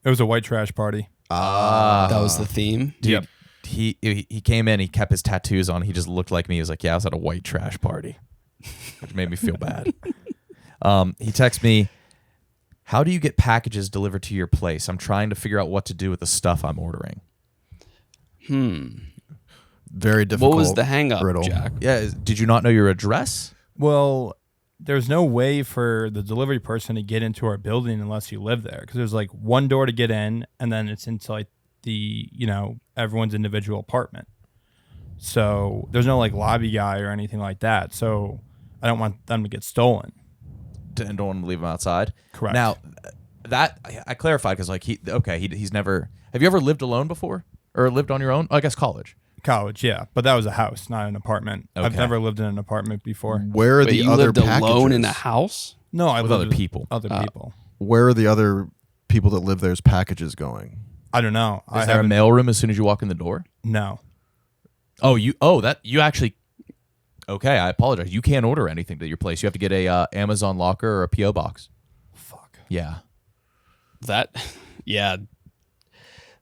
It was a white trash party. That was the theme. Dude, Yep. he came in. He kept his tattoos on. He just looked like me. He was like, "Yeah, I was at a white trash party," which made me feel bad. He texted me, "How do you get packages delivered to your place? I'm trying to figure out what to do with the stuff I'm ordering." Very difficult. What was the hang up, riddle. Jack? Yeah, did you not know your address? Well, there's no way for the delivery person to get into our building unless you live there, because there's like one door to get in, and then it's into like the everyone's individual apartment. So there's no like lobby guy or anything like that. So I don't want them to get stolen. And don't want to leave him outside. Correct. Now, that I clarified because he's never. Have you ever lived alone before or lived on your own? I guess college. College, yeah, but that was a house, not an apartment. I've Okay. never lived in an apartment before. Where are But the you other lived packages? alone in a house? No, I With lived other people. Other people. Where are the other people that live there's packages going? I don't know. Is there a mailroom as soon as you walk in the door? No. You actually. Okay, I apologize. You can't order anything to your place. You have to get a Amazon locker or a PO box. Fuck. Yeah. Yeah.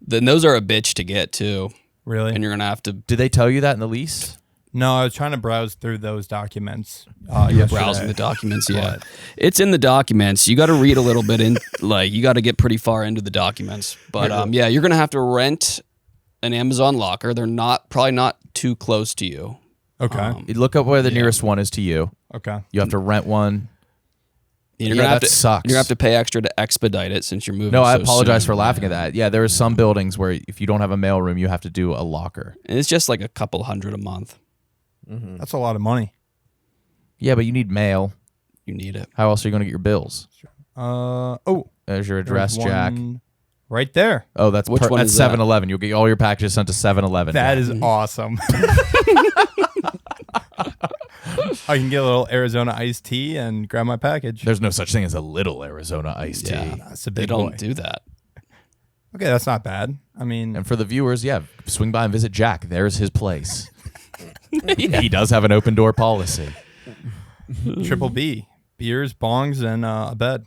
Then those are a bitch to get too. Really? And you're going to have to Did they tell you that in the lease? No, I was trying to browse through those documents. browsing the documents. Yeah. It's in the documents. You got to read a little bit in, like, you got to get pretty far into the documents. But yeah, you're going to have to rent an Amazon locker. They're probably not too close to you. Okay. You look up where the nearest one is to you. Okay. You have to rent one. You're Yeah, gonna have that to, sucks. You're going to have to pay extra to expedite it since you're moving. No, I so apologize soon. for laughing at that. Yeah, there are some buildings where if you don't have a mailroom, you have to do a locker. And it's just like a couple $100 a month. That's a lot of money. Yeah, but you need mail. You need it. How else are you going to get your bills? Oh, There's your address, there's Jack. one right there. Oh, that's Which one that's is that? 7-Eleven. You'll get all your packages sent to 7-Eleven. That is awesome. I can get a little Arizona iced tea and grab my package. There's no such thing as a little Arizona iced tea. Yeah. That's a They big don't boy. do that. Okay, that's not bad. I mean, And for the viewers, yeah, swing by and visit Jack. There's his place. He does have an open door policy. triple B. Beers, bongs, and a bed.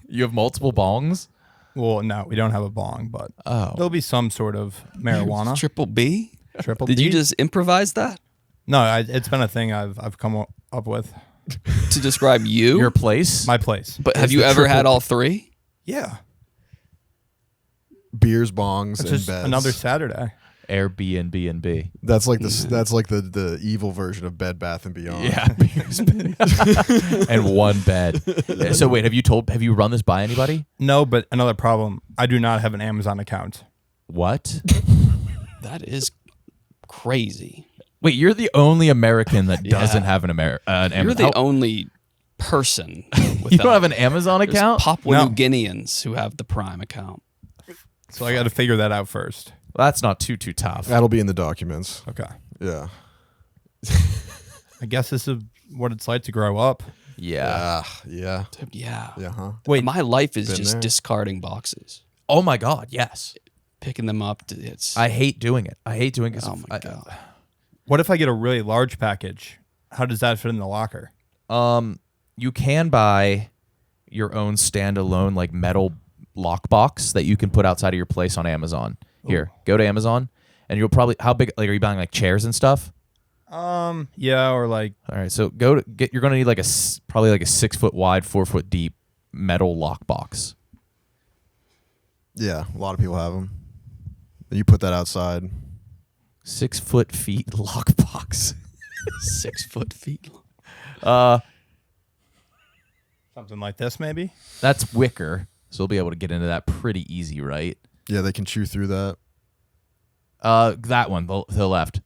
You have multiple bongs? Well, no, we don't have a bong, but Oh. there'll be some sort of marijuana. Triple B? Triple Did B? you just improvise that No, it's been a thing I've come up with. to describe you? Your place? My place. But have It's you the ever triple- had all three? Yeah. Beers, bongs, It's and just beds. another Saturday. Airbnb and B. That's like the evil version of Bed Bath and Beyond. Yeah, and one bed. So wait, have you run this by anybody? No, but another problem. I do not have an Amazon account. What? That is crazy. Wait, you're the only American that Yeah. doesn't have an Amazon. You're the only person. You don't have an Amazon account? Papua No. New Guineans who have the Prime account. So I got to figure that out first. Well, that's not too tough. That'll be in the documents. Okay. Yeah. I guess this is what it's like to grow up. Yeah. Yeah. Yeah. Yeah. Huh. Wait, My life is Been just there. discarding boxes, Oh my God. Yes. picking them up. It's I hate doing it. I hate doing it. oh my God. what if I get a really large package? How does that fit in the locker? You can buy your own standalone like metal lockbox that you can put outside of your place on Amazon. Here, go to Amazon, and you'll probably how big? Like, are you buying like chairs and stuff? Yeah, or like All right, so you're gonna need like probably like a 6 foot wide, 4 foot deep metal lockbox. Yeah. A lot of people have them. You put that outside. 6 foot feet lockbox. 6 foot feet. something like this, maybe. That's wicker, so we'll be able to get into that pretty easy, right? Yeah, they can chew through that. That one, to the left.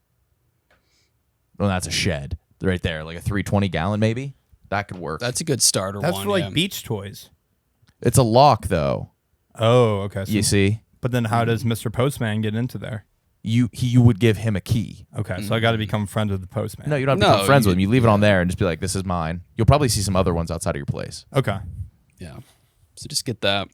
Well, that's a shed right there, like a 320 gallon maybe. That could work. That's a good starter That's one. for like yeah. beach toys. It's a lock though. Oh, okay. So, You see, but then how does Mr. Postman get into there? you would give him a key. Okay, so I got to become friends with the postman. No, you don't have to No, become friends you- with him. You leave it on there and just be like, "This is mine." You'll probably see some other ones outside of your place. Okay, Yeah. So just get that.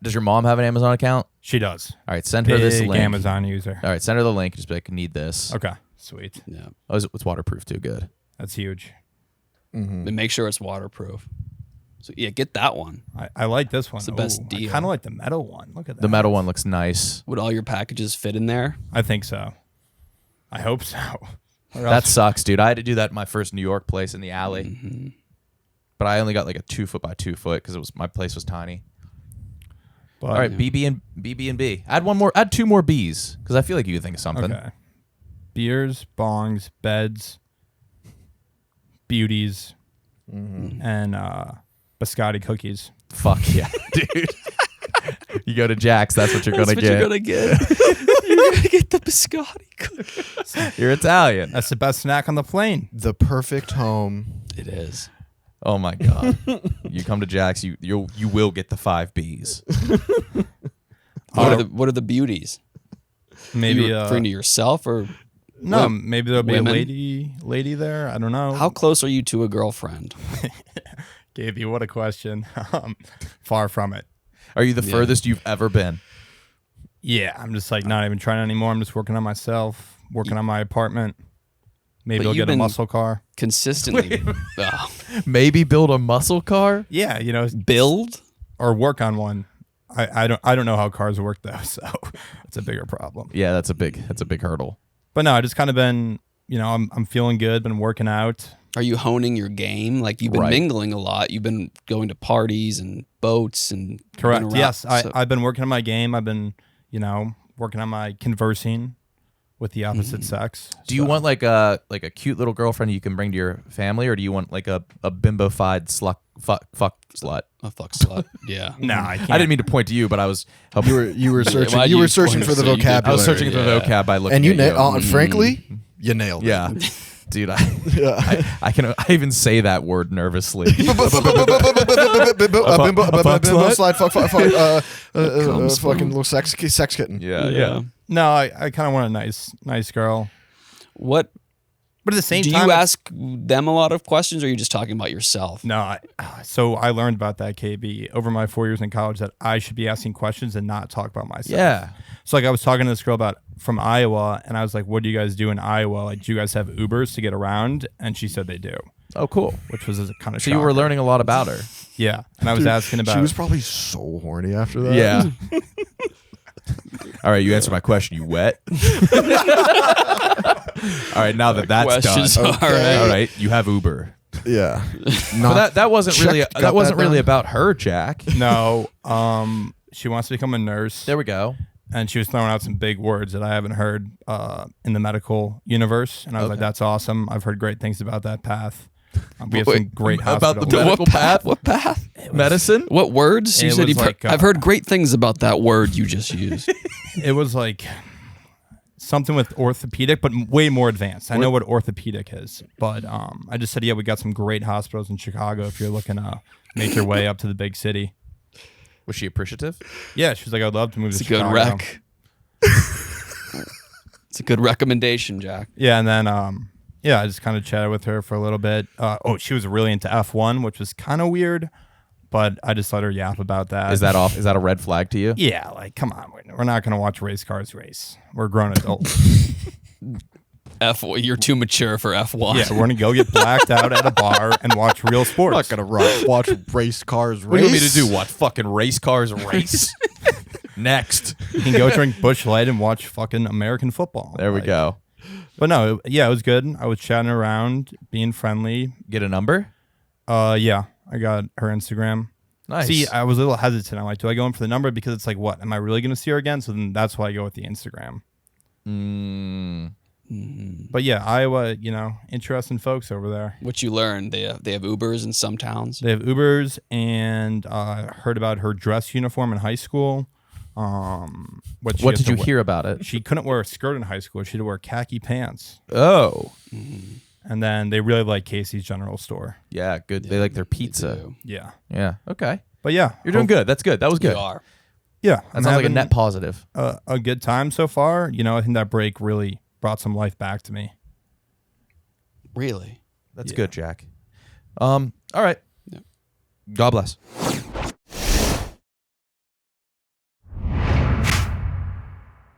Does your mom have an Amazon account? she does. All right, send her this Big link. Amazon user. All right, send her the link. Just be like, "Need this." Okay, sweet. Yeah. Oh, it's waterproof too. Good. That's huge. And make sure it's waterproof. So yeah, get that one. I like this one. It's the best Ooh, deal. I kind of like the metal one. Look at that. The metal one looks nice. Would all your packages fit in there? I think so. I hope so. Or That else- sucks, dude. I had to do that in my first New York place in the alley, but I only got like a 2 foot by 2 foot because my place was tiny. but- All right, BB and B. Add one more. Add 2 more B's because I feel like you could think of something. Okay. Beers, bongs, beds, beauties, and biscotti cookies. Fuck yeah, dude. You go to Jack's, that's what you're That's gonna what get. you're gonna get. You're gonna get the biscotti cookies. You're Italian. That's the best snack on the plane. The perfect home. It is. Oh my god. You come to Jack's, you will get the 5 B's. What are the beauties? Maybe you referring to yourself or no. what- Maybe there'll be women? a lady there. I don't know. how close are you to a girlfriend? Gave you what a question. Far from it. Are you the furthest you've ever been? Yeah, I'm just like not even trying anymore. I'm just working on myself, working on my apartment. Maybe But I'll you've get a been- muscle car. Consistently. Oh. Maybe build a muscle car? Yeah, Build? or work on one. I don't know how cars work though, so it's a bigger problem. Yeah, that's a big hurdle. But no, I just kind of been, I'm feeling good, been working out. Are you honing your game? Like you've been Right. mingling a lot. You've been going to parties and boats and Correct. going around. Yes, So- I've been working on my game. I've been, working on my conversing with the opposite sex. Do you want like a cute little girlfriend you can bring to your family, or do you want like a bimbo-fied fuck slut? a fuck slut? Yeah. No, I can't. I didn't mean to point to you, but I was helping. You were searching. why'd You you were searching point for the so you did- vocabulary. I was searching for the Yeah. vocab by looking and you at nailed. And frankly, you nailed it. Yeah. Dude, I even say that word nervously. Bimbo slide, fucking little sex kitten. Yeah. No, I kind of want a nice girl. What But at the same do time, you ask them a lot of questions, or are you just talking about yourself? No, so I learned about that, KB, over my 4 years in college, that I should be asking questions and not talk about myself. Yeah. So like I was talking to this girl from Iowa, and I was like, "What do you guys do in Iowa? Like, do you guys have Ubers to get around?" And she said they do, Oh, cool. which was a kind of So you were learning a lot about her. Yeah, and I was asking about. She was probably so horny after that. Yeah. All right, you answered my question. You wet? All right, now that that's Questions. done. All right. All right, you have Uber. Yeah. But that wasn't Check- really got that wasn't that really down? about her, Jack. No, she wants to become a nurse, There we go. and she was throwing out some big words that I haven't heard in the medical universe, and I was like, "That's awesome. I've heard great things about that path. We have some great about the hospitals." medical path? What path? Medicine? What words? You It said was you've like, I've heard great things about that word you just used. It was like something with orthopedic, but way more advanced. I know what orthopedic is, but I just said, yeah, we got some great hospitals in Chicago if you're looking to make your way up to the big city. Was she appreciative? Yeah, she was like, I'd love to move It's to a good Chicago. wreck. It's a good recommendation, Jack. Yeah, and then I just kind of chatted with her for a little bit. She was really into F1, which was kind of weird, but I just let her yap about that. Is that off? Is that a red flag to you? Yeah, like come on, we're not gonna watch race cars race. We're grown adults. You're too mature for F1. Yeah, we're gonna go get blacked out at a bar and watch real sports. I'm not gonna watch race cars race. What do you want me to do? What? Fucking race cars race? Next. You can go drink Busch Light and watch fucking American football. There we go. But no, it was good. I was chatting around, being friendly. Get a number? Yeah, I got her Instagram. Nice. See, I was a little hesitant. I'm like, do I go in for the number? Because it's like, what? Am I really going to see her again? So then that's why I go with the Instagram. But yeah, Iowa, interesting folks over there. What you learned, they have Ubers in some towns. They have Ubers, and heard about her dress uniform in high school. What did you hear about it? She couldn't wear a skirt in high school. She had to wear khaki pants. Oh. And then they really like Casey's General Store. Yeah, good. They like their pizza. Yeah. Yeah. Okay. But yeah. You're doing good. That's good. That was good. You are. Yeah. That sounds like a net positive. A good time so far. I think that break really brought some life back to me. Really? That's good, Jack. All right. Yeah. God bless.